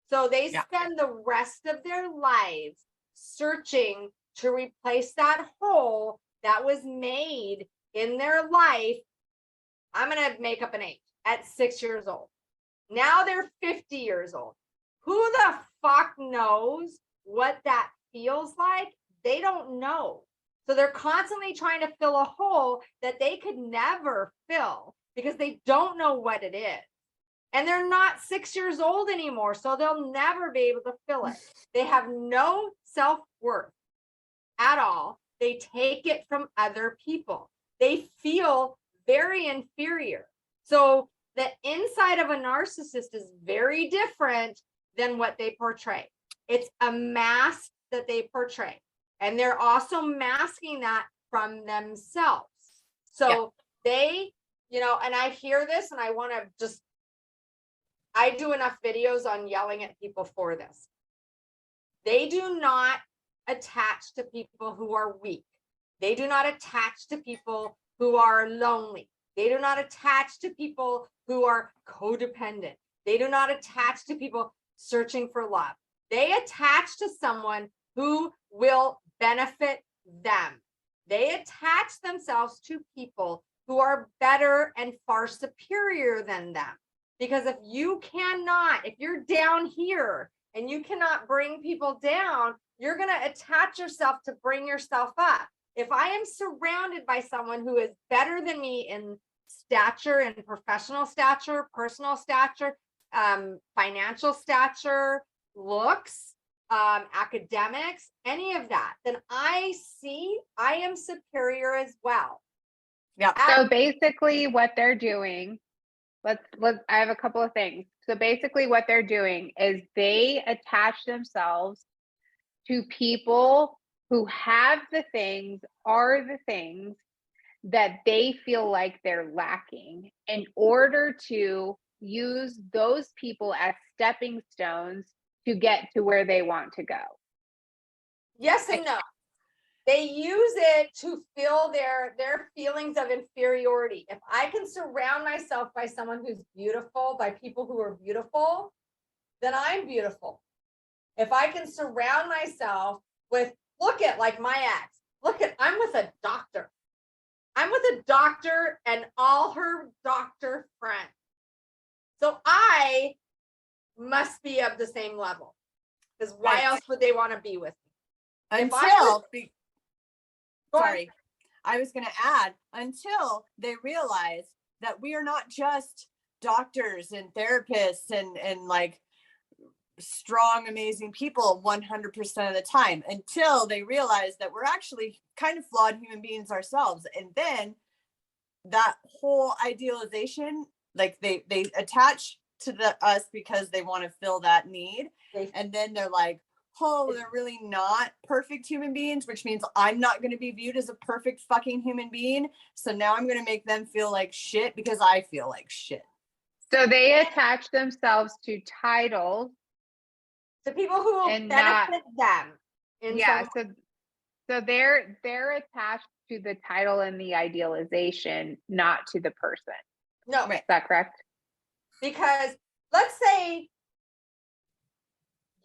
So they spend the rest of their lives searching to replace that hole that was made in their life. I'm going to make up an age at 6 years old. Now they're 50 years old. Who the fuck knows what that feels like? They don't know. So they're constantly trying to fill a hole that they could never fill because they don't know what it is. And they're not 6 years old anymore, so they'll never be able to fill it. They have no self-worth at all. They take it from other people. They feel very inferior. So the inside of a narcissist is very different than what they portray. It's a mask that they portray. And they're also masking that from themselves. So they, and I hear this and I want to I do enough videos on yelling at people for this. They do not attach to people who are weak. They do not attach to people who are lonely. They do not attach to people who are codependent. They do not attach to people searching for love. They attach to someone who will benefit them. They attach themselves to people who are better and far superior than them. Because if you're down here and you cannot bring people down, you're going to attach yourself to bring yourself up. If I am surrounded by someone who is better than me in stature and professional stature, personal stature, financial stature, looks, academics, any of that, then I am superior as well. Yeah. So basically what they're doing, I have a couple of things. So basically what they're doing is they attach themselves to people who have the things, are the things that they feel like they're lacking in order to use those people as stepping stones to get to where they want to go. Yes and no. They use it to fill their feelings of inferiority. If I can surround myself by someone who's beautiful, by people who are beautiful, then I'm beautiful. If I can surround myself with, look at like my ex, I'm with a doctor. I'm with a doctor and all her doctor friends. So I must be of the same level. Because why else would they want to be with me? I was going to add, until they realize that we are not just doctors and therapists and like strong, amazing people 100% of the time, until they realize that we're actually kind of flawed human beings ourselves. And then that whole idealization, like they attach to us because they want to fill that need. And then they're like, oh, they're really not perfect human beings, which means I'm not going to be viewed as a perfect fucking human being. So now I'm going to make them feel like shit because I feel like shit. So they attach themselves to titles. To people who will And benefit them. Yeah, so they're attached to the title and the idealization, not to the person. No, Right. Is that correct? because let's say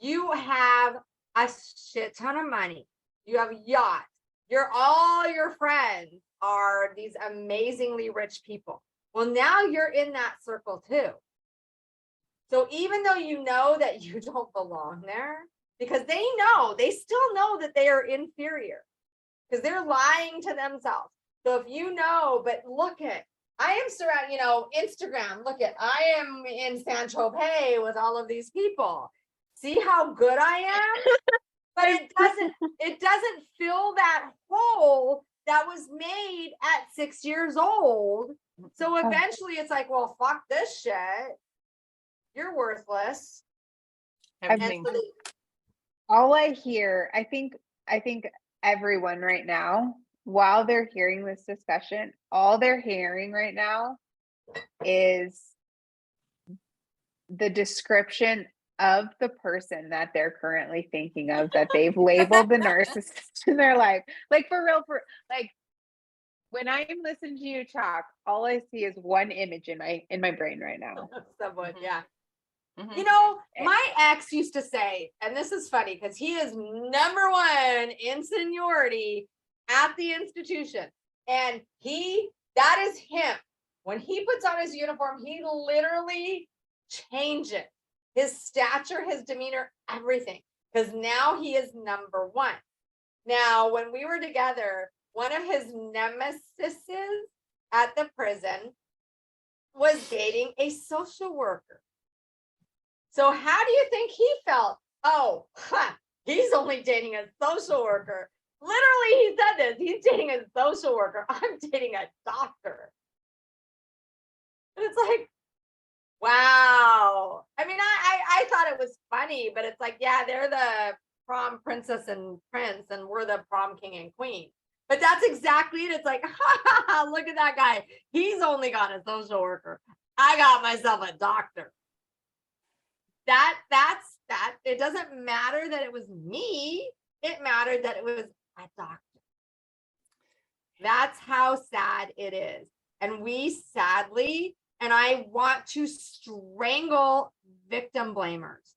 you have a shit ton of money. You have a yacht. All your friends are these amazingly rich people. Well, now you're in that circle too. So even though you know that you don't belong there, because they still know that they are inferior because they're lying to themselves. So if you know, but look at, I am surrounded, Instagram, look at, I am in San Tropez with all of these people. See how good I am? But it doesn't fill that hole that was made at 6 years old. So eventually it's like, well, fuck this shit. You're worthless. Everything. All I hear, I think everyone right now, while they're hearing this discussion, all they're hearing right now is the description of the person that they're currently thinking of, that they've labeled the narcissist in their life. Like for real, when I'm listening to you talk, all I see is one image in my brain right now. Someone, yeah. Mm-hmm. My ex used to say, and this is funny because he is number one in seniority at the institution. And that is him. When he puts on his uniform, he literally changes his stature, his demeanor, everything. Because now he is number one. Now, when we were together, one of his nemesis at the prison was dating a social worker. So how do you think he felt? Oh, he's only dating a social worker. Literally, he said this. He's dating a social worker. I'm dating a doctor. And it's like, wow. I mean, I thought it was funny, but it's like, yeah, they're the prom princess and prince, and we're the prom king and queen. But that's exactly it. It's like, look at that guy. He's only got a social worker. I got myself a doctor. That's that. It doesn't matter that it was me. It mattered that it was a doctor. That's how sad it is. And we sadly, and I want to strangle victim blamers.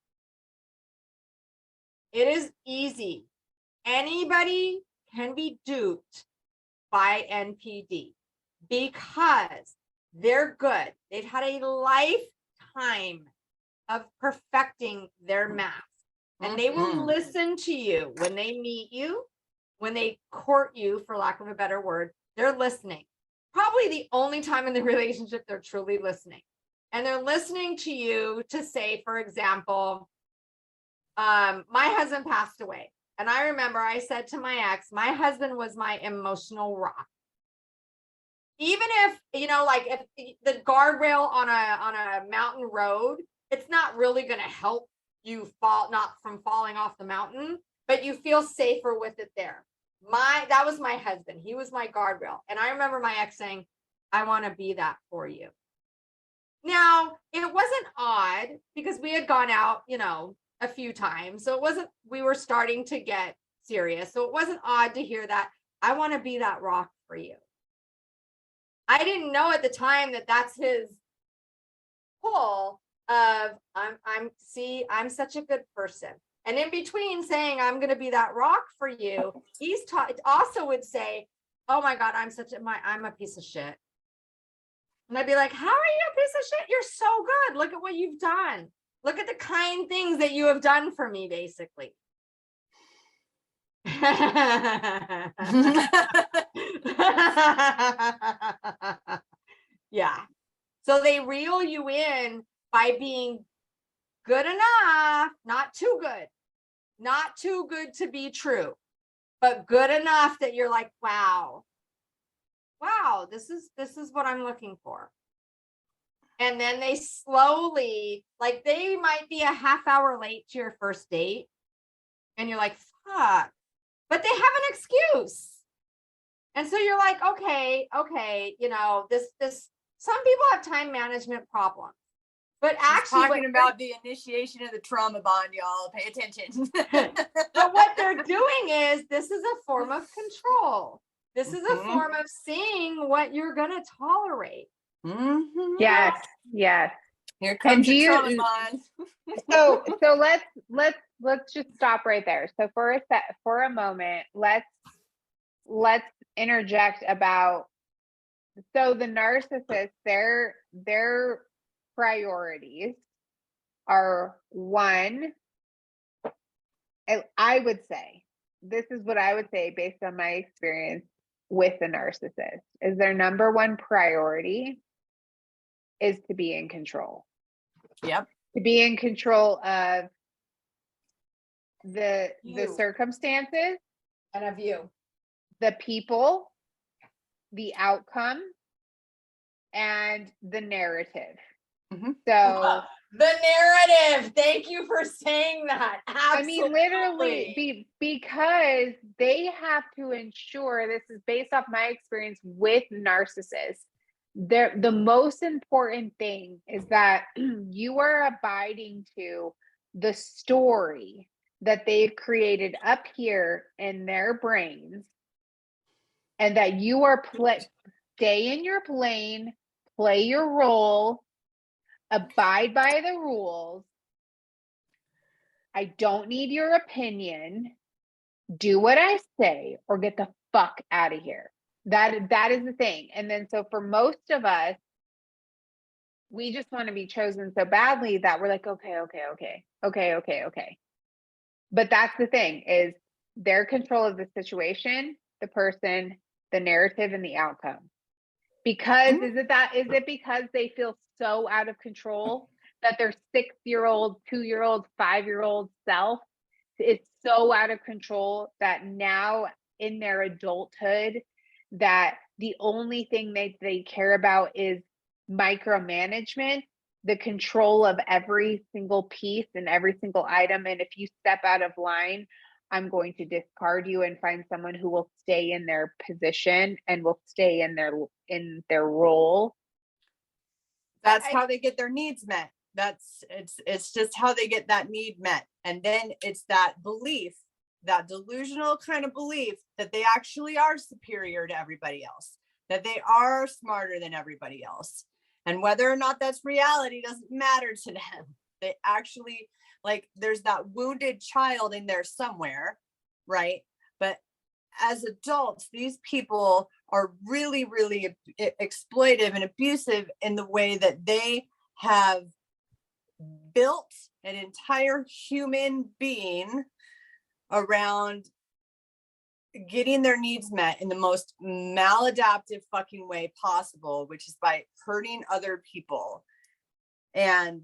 It is easy. Anybody can be duped by NPD because they're good. They've had a lifetime of perfecting their mask. And they will listen to you when they meet you, when they court you, for lack of a better word. They're listening. Probably the only time in the relationship they're truly listening. And they're listening to you to say, for example, my husband passed away. And I remember I said to my ex, my husband was my emotional rock. Even if, if the guardrail on a mountain road, it's not really going to help you not from falling off the mountain, but you feel safer with it there. That was my husband. He was my guardrail. And I remember my ex saying, I want to be that for you. Now, it wasn't odd because we had gone out, a few times. So we were starting to get serious. So it wasn't odd to hear that. I want to be that rock for you. I didn't know at the time that that's his pull of I'm such a good person. And in between saying I'm going to be that rock for you, he's also would say, oh my God, I'm a piece of shit. And I'd be like, how are you a piece of shit? You're so good. Look at what you've done. Look at the kind things that you have done for me, basically. Yeah. So they reel you in by being good enough, not too good to be true, but good enough that you're like, wow, this is what I'm looking for. And then they slowly, like they might be a half hour late to your first date, and you're like, fuck, but they have an excuse. And so you're like, okay, you know, this, some people have time management problems, but She's actually talking about the initiation of the trauma bond, y'all. Pay attention. but what they're doing is, this is a form of control. This is a form of seeing what you're going to tolerate. Yes. Yes. Here comes your trauma bond. So let's just stop right there. So for a moment, let's interject about, so the narcissist, their priorities are, one, I would say, this is what I would say based on my experience with the narcissist, is their number one priority is to be in control. Yep. To be in control of the circumstances And of you. the people, the outcome, and the narrative. So the narrative. Thank you for saying that. Absolutely. I mean, literally, because they have to ensure, this is based off my experience with narcissists, the most important thing is that you are abiding to the story that they've created up here in their brains, and that you are stay in your lane, play your role, abide by the rules. I don't need your opinion. Do what I say or get the fuck out of here. That is the thing. And then so for most of us, we just want to be chosen so badly that we're like, okay. But that's the thing, is their control of the situation, the person, the narrative, and the outcome. Because is it because they feel so out of control that their 6-year-old, 2-year-old, 5-year-old self is so out of control that now in their adulthood, that the only thing they care about is micromanagement, the control of every single piece and every single item. And if you step out of line, I'm going to discard you and find someone who will stay in their position and will stay in their role. That's how they get their needs met. It's just how they get that need met. And then it's that belief, that delusional kind of belief that they actually are superior to everybody else, that they are smarter than everybody else. And whether or not that's reality doesn't matter to them. They actually, like, there's that wounded child in there somewhere, right? But as adults, these people are really, really exploitive and abusive in the way that they have built an entire human being around getting their needs met in the most maladaptive fucking way possible, which is by hurting other people. And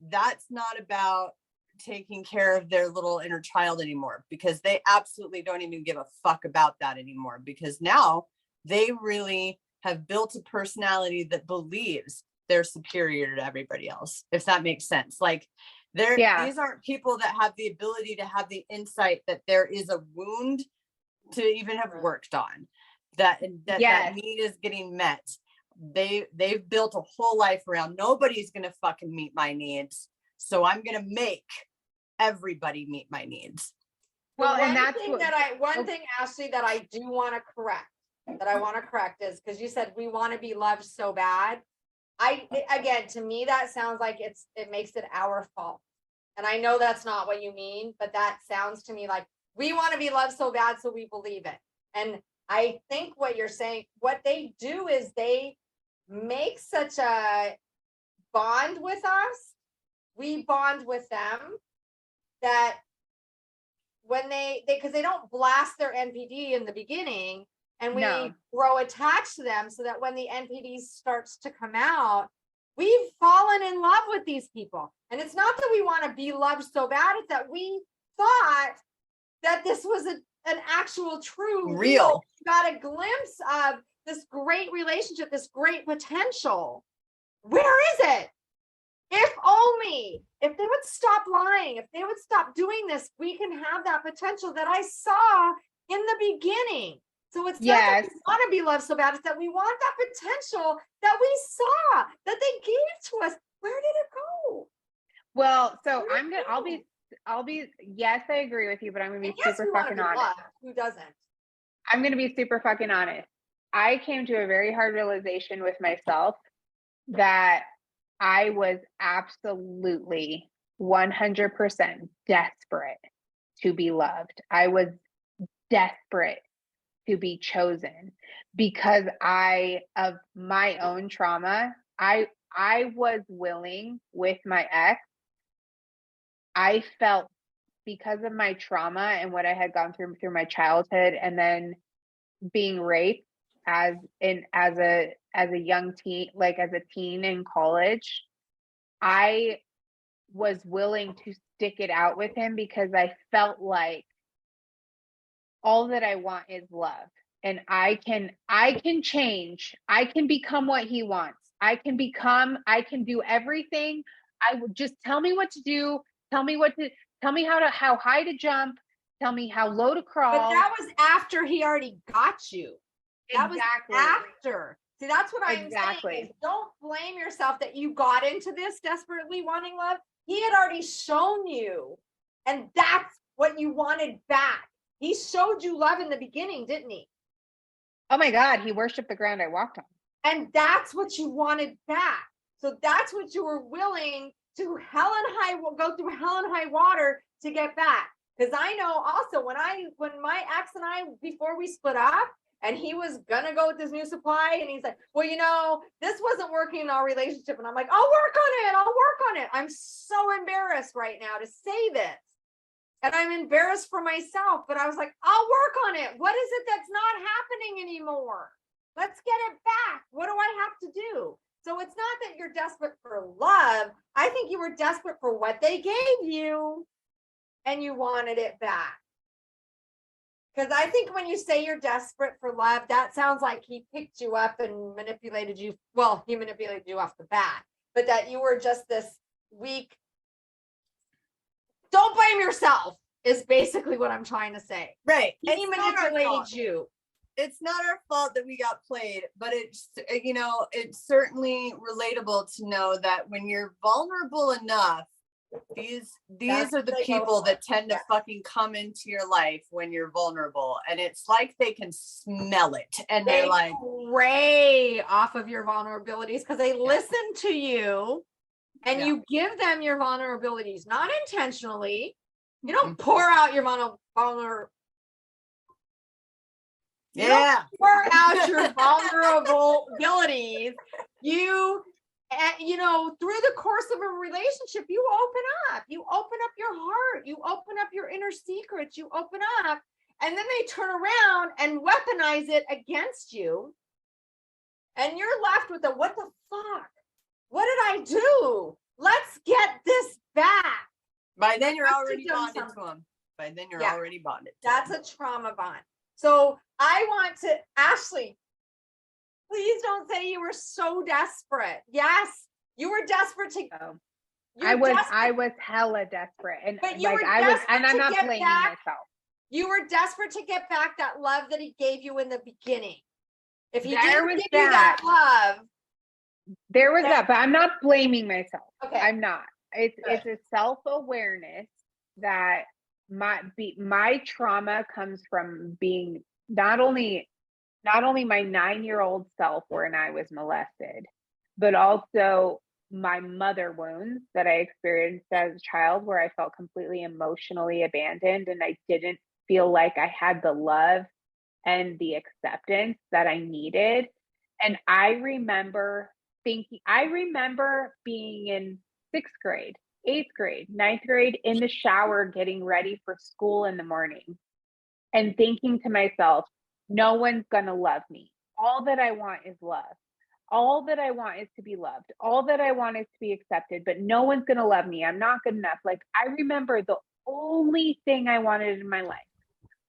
that's not about taking care of their little inner child anymore, because they absolutely don't even give a fuck about that anymore, because now they really have built a personality that believes they're superior to everybody else, if that makes sense. Like, these aren't people that have the ability to have the insight that there is a wound to even have worked on, that need is getting met. They've built a whole life around, nobody's gonna fucking meet my needs, so I'm gonna make everybody meet my needs. Well, and that's one thing, Ashley, that I do want to correct, is because you said we want to be loved so bad. Again, to me, that sounds like it makes it our fault. And I know that's not what you mean, but that sounds to me like we want to be loved so bad, so we believe it. And I think what you're saying, what they do is they make such a bond with us. We bond with them, that when because they don't blast their NPD in the beginning, and we grow attached to them, so that when the NPD starts to come out, we've fallen in love with these people. And it's not that we want to be loved so bad, it's that we thought that this was an actual true real. Got a glimpse of this great relationship, this great potential. Where is it? If only if they would stop lying, if they would stop doing this, we can have that potential that I saw in the beginning. So it's not that Yes. we want to be loved so bad, it's that we want that potential that we saw, that they gave to us. Where did it go? Well, so Where did it I'll be, yes, I agree with you, but I'm gonna be And yes, super we want to fucking be honest. loved. Who doesn't? I'm gonna be super fucking honest. I came to a very hard realization with myself that I was absolutely 100% desperate to be loved. I was desperate to be chosen because of my own trauma. I was willing with my ex. I felt, because of my trauma and what I had gone through my childhood, and then being raped as a young teen, like as a teen in college, I was willing to stick it out with him because I felt like all that I want is love. And I can change. I can become what he wants. I can do everything. I would just tell me what to do. Tell me how high to jump. Tell me how low to crawl. But that was after he already got you. That Exactly. was after. See, that's what I'm Exactly. saying is, don't blame yourself that you got into this desperately wanting love. He had already shown you, and that's what you wanted back. He showed you love in the beginning, didn't he? Oh my God, he worshiped the ground I walked on. And that's what you wanted back. So that's what you were willing to go through hell and high water to get back. Because I know also when my ex and I, before we split up, and he was gonna go with this new supply, and he's like, well, this wasn't working in our relationship. And I'm like, I'll work on it. I'm so embarrassed right now to say this. And I'm embarrassed for myself, but I was like, I'll work on it. What is it that's not happening anymore? Let's get it back. What do I have to do? So it's not that you're desperate for love. I think you were desperate for what they gave you and you wanted it back. Because I think when you say you're desperate for love, that sounds like he picked you up and manipulated you. Well, he manipulated you off the bat, but that you were just this weak. Don't blame yourself is basically what I'm trying to say. Right. He manipulated you. It's not our fault that we got played, but it's certainly relatable to know that when you're vulnerable enough, these are the people that tend to fucking come into your life when you're vulnerable, and it's like they can smell it, and they're like prey off of your vulnerabilities because they listen to you, and you give them your vulnerabilities, not intentionally. You don't pour out your pour out your vulnerabilities. Through the course of a relationship, you open up your heart, you open up your inner secrets, you open up, and then they turn around and weaponize it against you. And you're left with what the fuck? What did I do? Let's get this back. By then you're already bonded to them. That's a trauma bond. So I want to, Ashley, please don't say you were so desperate. Yes, you were desperate to go. I was hella desperate. And I'm not blaming myself. You were desperate to get back that love that he gave you in the beginning. If he didn't give you that love. There was that, but I'm not blaming myself. Okay. I'm not. It's a self-awareness that my trauma comes from being not only my 9-year-old self when I was molested, but also my mother wounds that I experienced as a child, where I felt completely emotionally abandoned and I didn't feel like I had the love and the acceptance that I needed. And I remember being in 6th grade, 8th grade, 9th grade in the shower, getting ready for school in the morning and thinking to myself, no one's going to love me. All that I want is love. All that I want is to be loved. All that I want is to be accepted, but no one's going to love me. I'm not good enough. Like, I remember the only thing I wanted in my life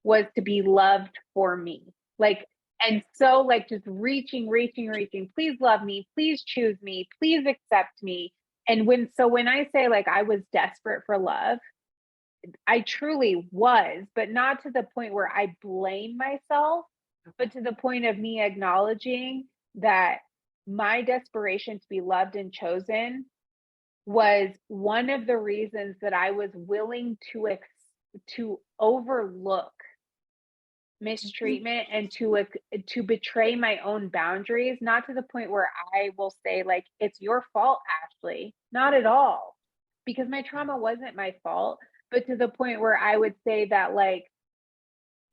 was to be loved for me. And so just reaching, please love me, please choose me, please accept me. And when I say like I was desperate for love, I truly was, but not to the point where I blame myself, but to the point of me acknowledging that my desperation to be loved and chosen was one of the reasons that I was willing to overlook mistreatment and to betray my own boundaries, not to the point where I will say like, it's your fault, Ashley. Not at all, because my trauma wasn't my fault, but to the point where I would say that like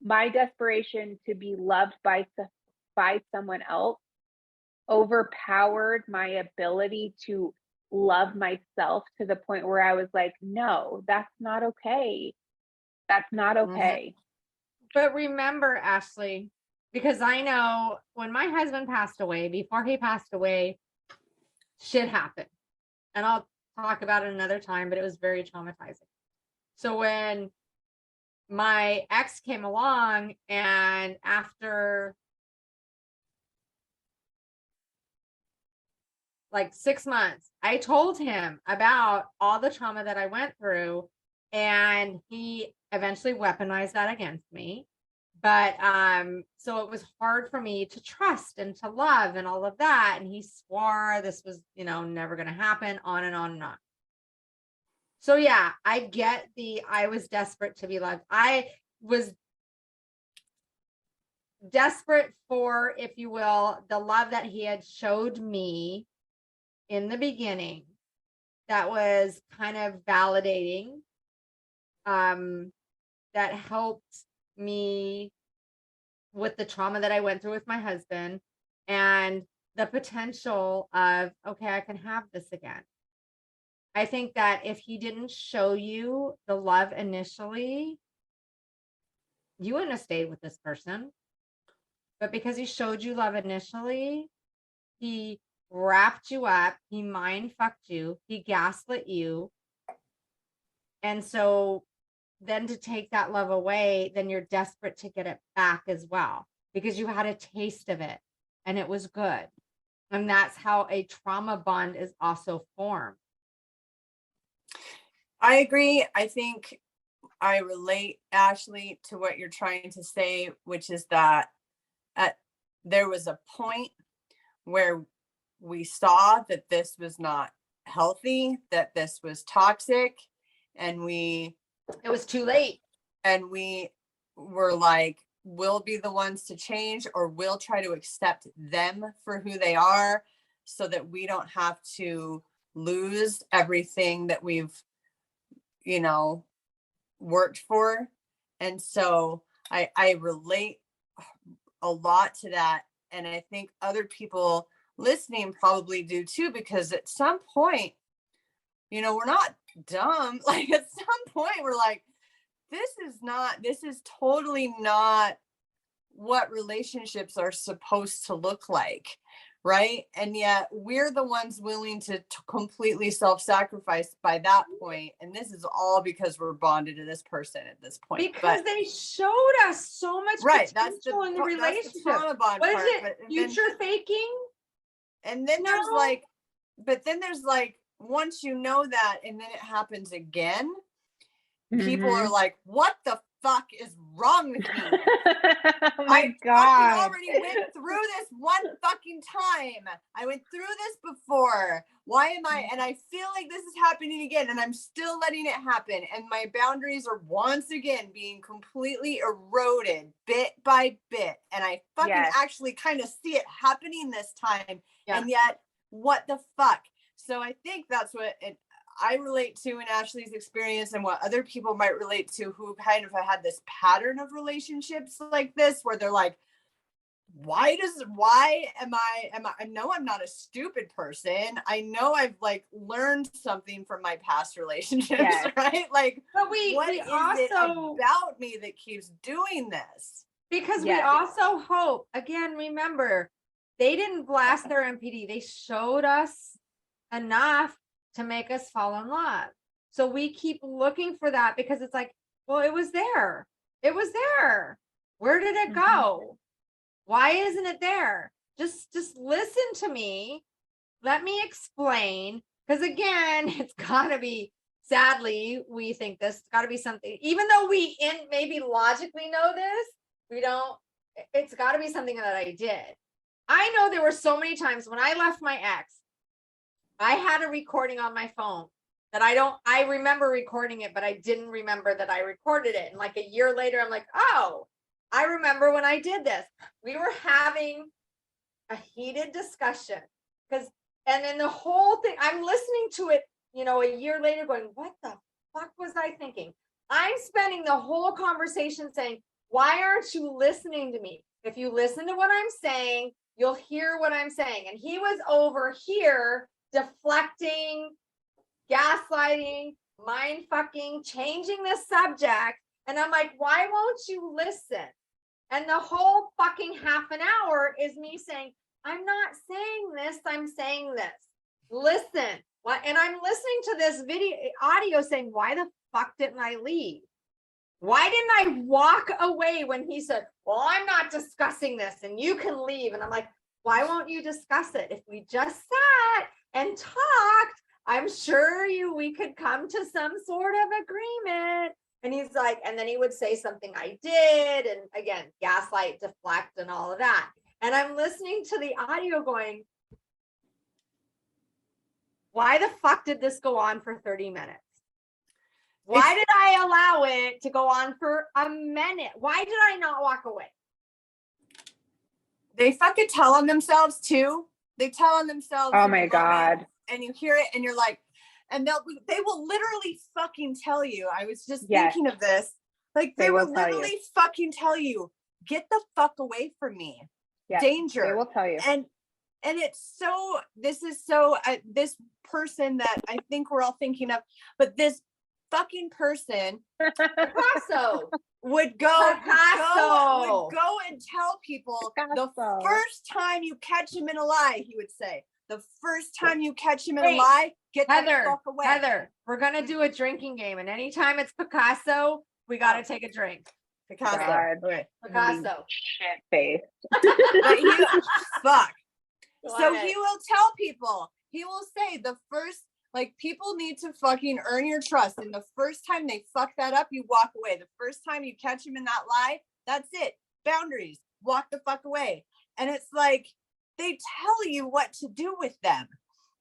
my desperation to be loved by someone else overpowered my ability to love myself, to the point where I was like, no, that's not okay. That's not okay. But remember, Ashley, because I know when my husband passed away, before he passed away, shit happened. And I'll talk about it another time, but it was very traumatizing. So when my ex came along, and after like 6 months, I told him about all the trauma that I went through, and he eventually weaponized that against me. But so it was hard for me to trust and to love and all of that. And he swore this was, never going to happen, on and on and on. So yeah, I get I was desperate to be loved. I was desperate for, if you will, the love that he had showed me in the beginning that was kind of validating, that helped me with the trauma that I went through with my husband, and the potential of, okay, I can have this again. I think that if he didn't show you the love initially, you wouldn't have stayed with this person. But because he showed you love initially, he wrapped you up, he mind fucked you, he gaslit you. And so then to take that love away, then you're desperate to get it back as well, because you had a taste of it and it was good. And that's how a trauma bond is also formed. I agree. I think I relate, Ashley, to what you're trying to say, which is that there was a point where we saw that this was not healthy, that this was toxic, and it was too late. And we were like, we'll be the ones to change, or we'll try to accept them for who they are, so that we don't have to lose everything that we've, worked for. And so I relate a lot to that. And I think other people listening probably do too, because at some point, we're not dumb. Like at some point we're like, this is totally not what relationships are supposed to look like. Right. And yet we're the ones willing to completely self-sacrifice by that point. And this is all because we're bonded to this person at this point. Because they showed us so much potential in the relationship. What is it? Future faking? And then there's like, once you know that, and then it happens again, people are like, what the fuck is wrong with me? Oh my God. I already went through this one fucking time. I went through this before. Why am I? And I feel like this is happening again, and I'm still letting it happen. And my boundaries are once again being completely eroded bit by bit. And I fucking actually kind of see it happening this time. Yeah. And yet, what the fuck? So I think that's what I relate to in Ashley's experience, and what other people might relate to who kind of had this pattern of relationships like this, where they're like, I know I'm not a stupid person. I know I've like learned something from my past relationships, right? Like, but what is it about me that keeps doing this? Because we also hope, again, remember, they didn't blast their MPD. They showed us enough to make us fall in love. So we keep looking for that, because it's like, well, it was there. It was there. Where did it go? Why isn't it there? Just listen to me. Let me explain, Because again, it's gotta be, sadly, we think this, it's gotta be something, even though we maybe logically know this, we don't, it's gotta be something that I did. I know there were so many times when I left my ex, I had a recording on my phone that I remember recording it, but I didn't remember that I recorded it. And like a year later, I'm like, oh, I remember when I did this. We were having a heated discussion and then the whole thing, I'm listening to it, a year later going, what the fuck was I thinking? I'm spending the whole conversation saying, why aren't you listening to me? If you listen to what I'm saying, you'll hear what I'm saying. And he was over here deflecting, gaslighting, mind fucking, changing the subject. And I'm like, why won't you listen? And the whole fucking half an hour is me saying, I'm not saying this, I'm saying this. Listen. And I'm listening to this audio saying, why the fuck didn't I leave? Why didn't I walk away when he said, well, I'm not discussing this and you can leave? And I'm like, why won't you discuss it? If we just sat and talked, I'm sure we could come to some sort of agreement. And he's like, and then he would say something I did. And again, gaslight, deflect, and all of that. And I'm listening to the audio going, why the fuck did this go on for 30 minutes? Why did I allow it to go on for a minute? Why did I not walk away? They fucking tell on themselves too. They tell on themselves. Oh my God. And you hear it and you're like, and they will literally fucking tell you. I was just thinking of this. Like they will literally fucking tell you, get the fuck away from me. Yes, danger. They will tell you. And it's so, this is so, this person that I think we're all thinking of, but this fucking person Picasso would go and tell people the first time you catch him in a lie, he would say, the first time you catch him in a lie, get the fuck away. Heather, we're going to do a drinking game. And anytime it's Picasso, we got to take a drink. Picasso. Okay. Picasso. Shit face. Fuck. So he will tell people, he will say the first, like, people need to fucking earn your trust. And the first time they fuck that up, you walk away. The first time you catch him in that lie, that's it. Boundaries. Walk the fuck away. And it's like, they tell you what to do with them.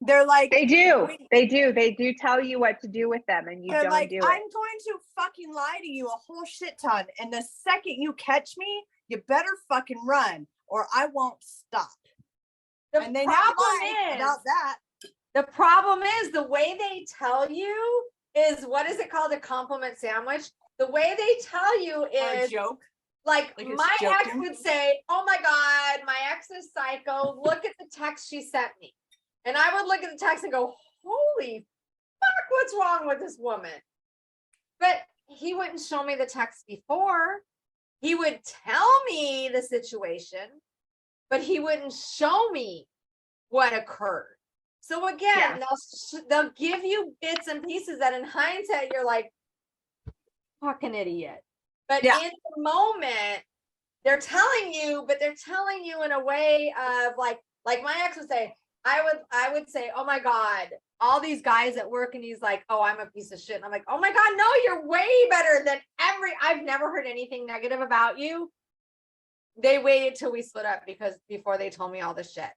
They're like, they do tell you what to do with them, and you don't like, do it. I'm going to fucking lie to you a whole shit ton. And the second you catch me, you better fucking run or I won't stop. The and they problem is about that. The problem is the way they tell you is, what is it called? A compliment sandwich. The way they tell you is a joke. Like my ex would say, oh my God, my ex is psycho. Look at the text she sent me. And I would look at the text and go, holy fuck, what's wrong with this woman? But he wouldn't show me the text before. He would tell me the situation, but he wouldn't show me what occurred. So again, they'll give you bits and pieces that in hindsight, you're like, fucking idiot. But in the moment, they're telling you, but they're telling you in a way of like my ex would say, I would say, oh my God, all these guys at work, and he's like, oh, I'm a piece of shit. And I'm like, oh my God, no, you're way better than I've never heard anything negative about you. They waited till we split up before they told me all this shit.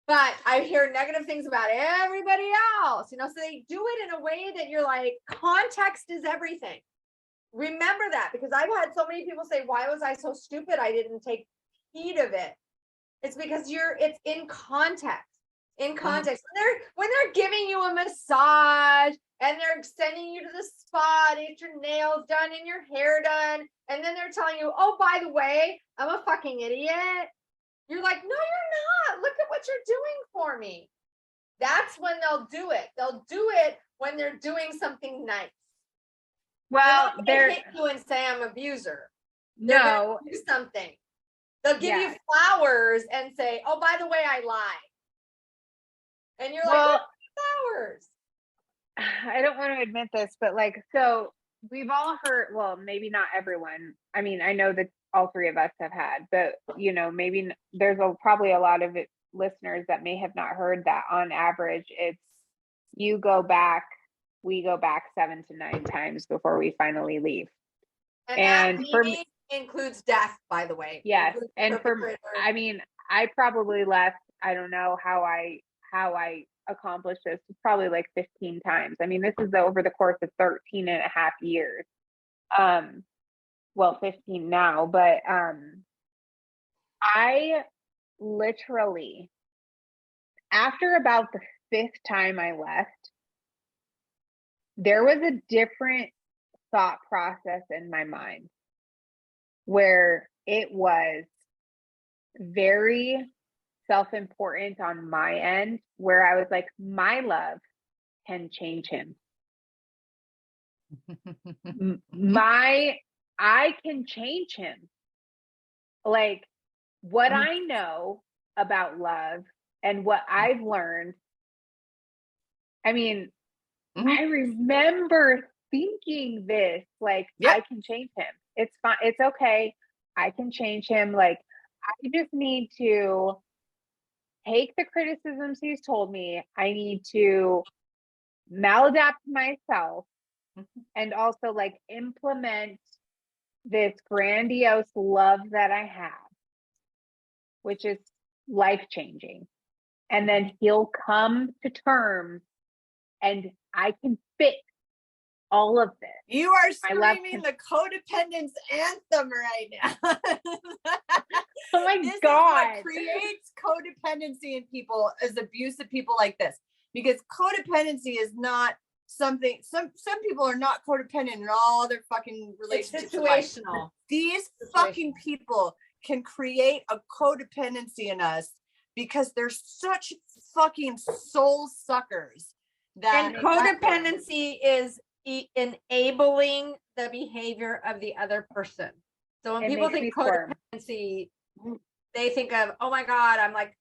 But I hear negative things about everybody else, so they do it in a way that you're like, context is everything. Remember that, because I've had so many people say, why was I so stupid? I didn't take heed of it. It's because it's in context. In context, when they're giving you a massage and they're sending you to the spa to get your nails done and your hair done, and then they're telling you, oh, by the way, I'm a fucking idiot. You're like, no, you're not. Look at what you're doing for me. That's when they'll do it. They'll do it when they're doing something nice. Well, they'll hit you and say I'm an abuser. No, they're gonna do something. They'll give you flowers and say, oh, by the way, I lied. And you're like, flowers. I don't want to admit this, but so we've all heard, well, maybe not everyone. I mean, I know that all three of us have had, but maybe there's probably a lot of listeners that may have not heard that on average, it's, you go back, we go back 7 to 9 times before we finally leave. And for me includes death, by the way. yes, Includes and for perpetrator. I mean, I probably left, I don't know how I accomplished this, probably like 15 times. I mean, this is over the course of 13 and a half years. Well, 15 now, but I literally, after about the 5th time I left, there was a different thought process in my mind where it was very self-important on my end, where I was like, my love can change him. I can change him. Like, what I know about love and what I've learned. I mean, I remember thinking this, like, I can change him. It's fine. It's okay. I can change him. Like, I just need to take the criticisms he's told me. I need to maladapt myself and also like implement this grandiose love that I have, which is life-changing. And then he'll come to terms and I can fix all of this. You are screaming the codependence anthem right now. Oh my this God. Is what creates codependency in people is abusive people like this. Because codependency is not something, some people are not codependent in all their fucking relationships. It's situational. These fucking people can create a codependency in us because they're such fucking soul suckers. And codependency is enabling the behavior of the other person. So when people think codependency, they think of, oh my God, I'm like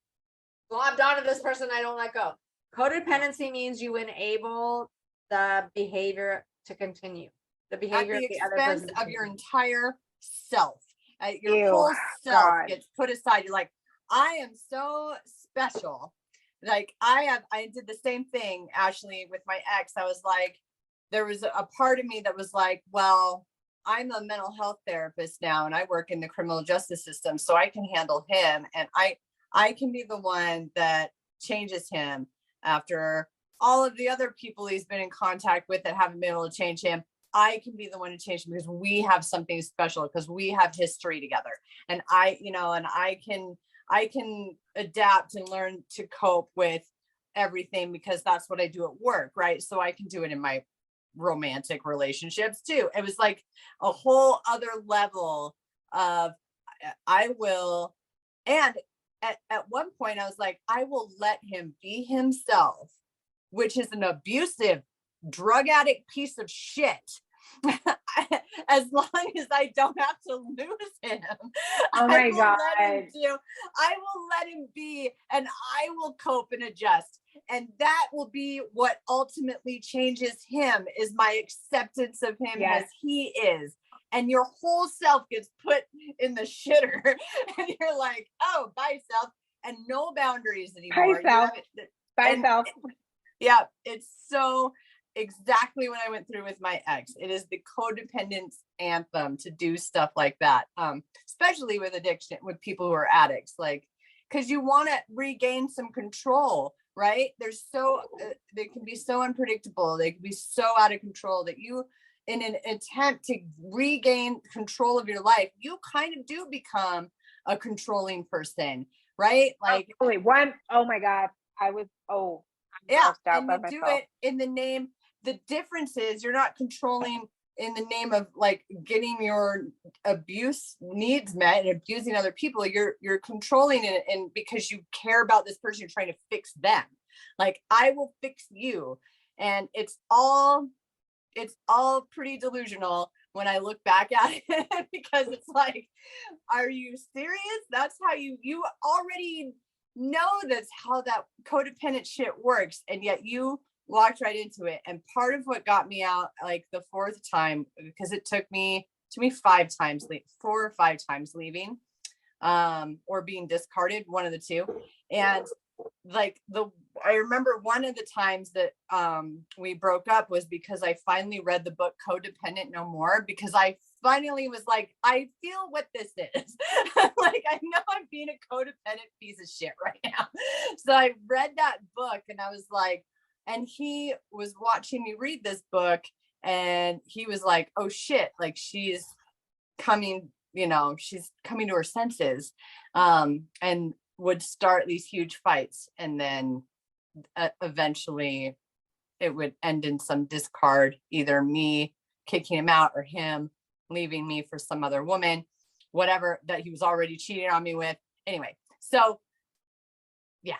globbed onto this person I don't let go. Codependency means you enable the behavior to continue. The behavior at the of the other expense person of your entire self. Your whole self gets put aside. You're like, I am so special. Like I did the same thing, Ashley, with my ex. I was like, there was a part of me that was like, well, I'm a mental health therapist now and I work in the criminal justice system, so I can handle him and I can be the one that changes him after all of the other people he's been in contact with that haven't been able to change him. I can be the one to change him because we have something special, because we have history together. And I can adapt and learn to cope with everything because that's what I do at work, right? So I can do it in my romantic relationships too. It was like a whole other level of I will. And at one point I was like, I will let him be himself, which is an abusive drug addict piece of shit. As long as I don't have to lose him. Oh my God. I will let him be, and I will cope and adjust. And that will be what ultimately changes him, is my acceptance of him as he is. And your whole self gets put in the shitter and you're like, oh, bye self, and no boundaries anymore. Bye self. Yeah, it's so exactly what I went through with my ex. It is the codependence anthem to do stuff like that, especially with addiction, with people who are addicts, like, because you want to regain some control, right? They can be so unpredictable. They can be so out of control that you, in an attempt to regain control of your life, you kind of do become a controlling person, right? Like, oh my God, and you do it in the name. The difference is you're not controlling in the name of like getting your abuse needs met and abusing other people. You're controlling it, and because you care about this person, you're trying to fix them. Like, I will fix you, and it's all pretty delusional when I look back at it because it's like, are you serious? That's how you already know that's how that codependent shit works, and yet you walked right into it. And part of what got me out, like the 4th time, because it took me 4 or 5 times leaving, or being discarded, one of the two. And I remember one of the times that we broke up was because I finally read the book Codependent No More, because I finally was like, I feel what this is. Like, I know I'm being a codependent piece of shit right now. So I read that book and I was like, and he was watching me read this book and he was like, oh shit, like she's coming to her senses, and would start these huge fights, and then eventually it would end in some discard, either me kicking him out or him leaving me for some other woman, whatever that he was already cheating on me with. Anyway, so yeah.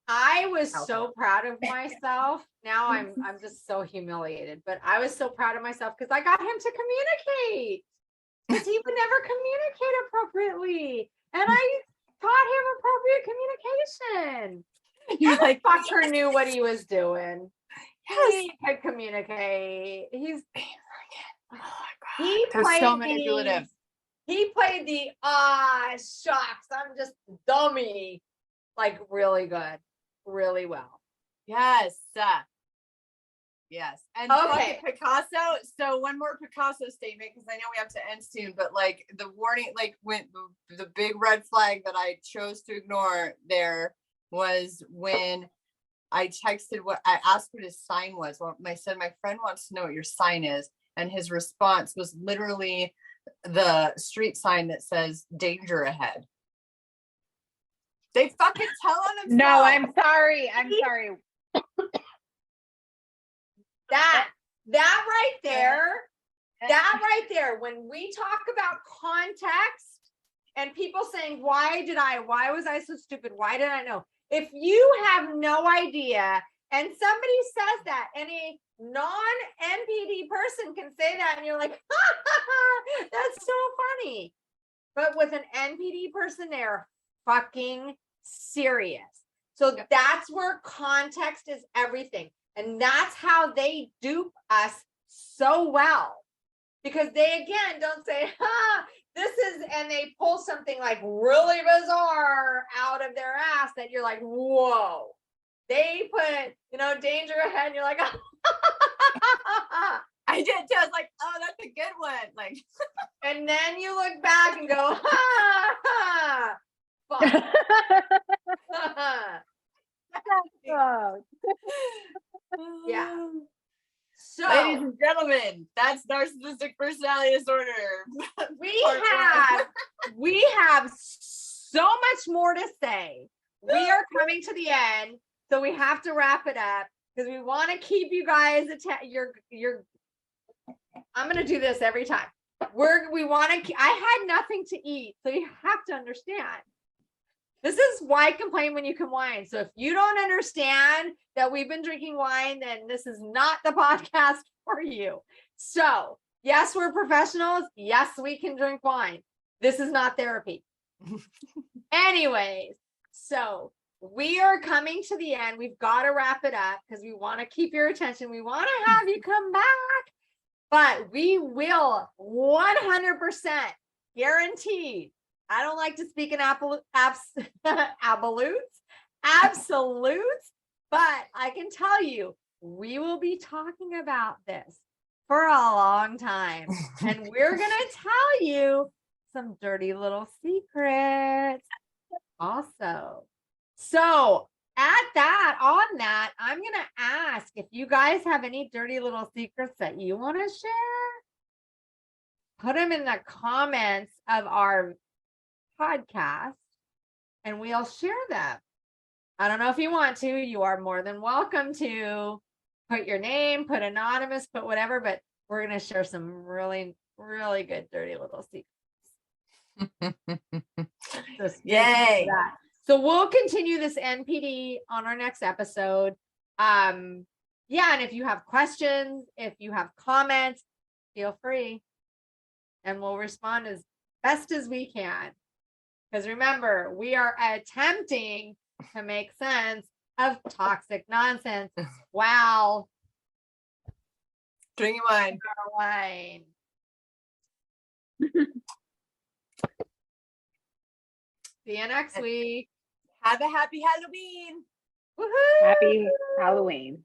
I was so proud of myself. Now I'm just so humiliated, but I was so proud of myself because I got him to communicate. Because he would never communicate appropriately. And I taught him appropriate communication. You're like, Fucker knew what he was doing. yes. He could communicate. Oh my God. He They're played so manipulative. He played the shucks, I'm just a dummy. Like really good. Really well. Yes. Yes. And okay, Picasso. So one more Picasso statement, because I know we have to end soon, but like the warning, like when the big red flag that I chose to ignore there was when I texted what I asked what his sign was. Well, I said, my friend wants to know what your sign is. And his response was literally the street sign that says danger ahead. They fucking tell on themselves. No, I'm sorry. that right there, when we talk about context and people saying, why was I so stupid? Why did I know? If you have no idea and somebody says that and a non-NPD person can say that and you're like, that's so funny. But with an NPD person, they're fucking serious. So that's where context is everything. And that's how they dupe us so well. Because they, again, don't say, this is, and they pull something like really bizarre out of their ass that you're like, whoa. They put, danger ahead, and you're like, I did too. I was like, oh, that's a good one. Like, and then you look back and go, fuck. Yeah. So, ladies and gentlemen, that's narcissistic personality disorder. we have so much more to say. We are coming to the end, so we have to wrap it up because we want to keep you guys I'm going to do this every time. I had nothing to eat, so you have to understand. This is why complain when you can whine. So if you don't understand that we've been drinking wine, then this is not the podcast for you. So yes, we're professionals. Yes, we can drink wine. This is not therapy. Anyways, so we are coming to the end. We've got to wrap it up because we want to keep your attention. We want to have you come back, but we will 100% guaranteed. I don't like to speak in absolutes, but I can tell you, we will be talking about this for a long time. And we're going to tell you some dirty little secrets also. So on that, I'm going to ask if you guys have any dirty little secrets that you want to share. Put them in the comments of our podcast and we'll share them. I don't know if you want to. You are more than welcome to put your name, put anonymous, put whatever, but we're going to share some really, really good dirty little secrets. Yay. So we'll continue this NPD on our next episode. And if you have questions, if you have comments, feel free and we'll respond as best as we can. Because remember, we are attempting to make sense of toxic nonsense while drinking wine. See you next week. Have a happy Halloween. Woohoo! Happy Halloween.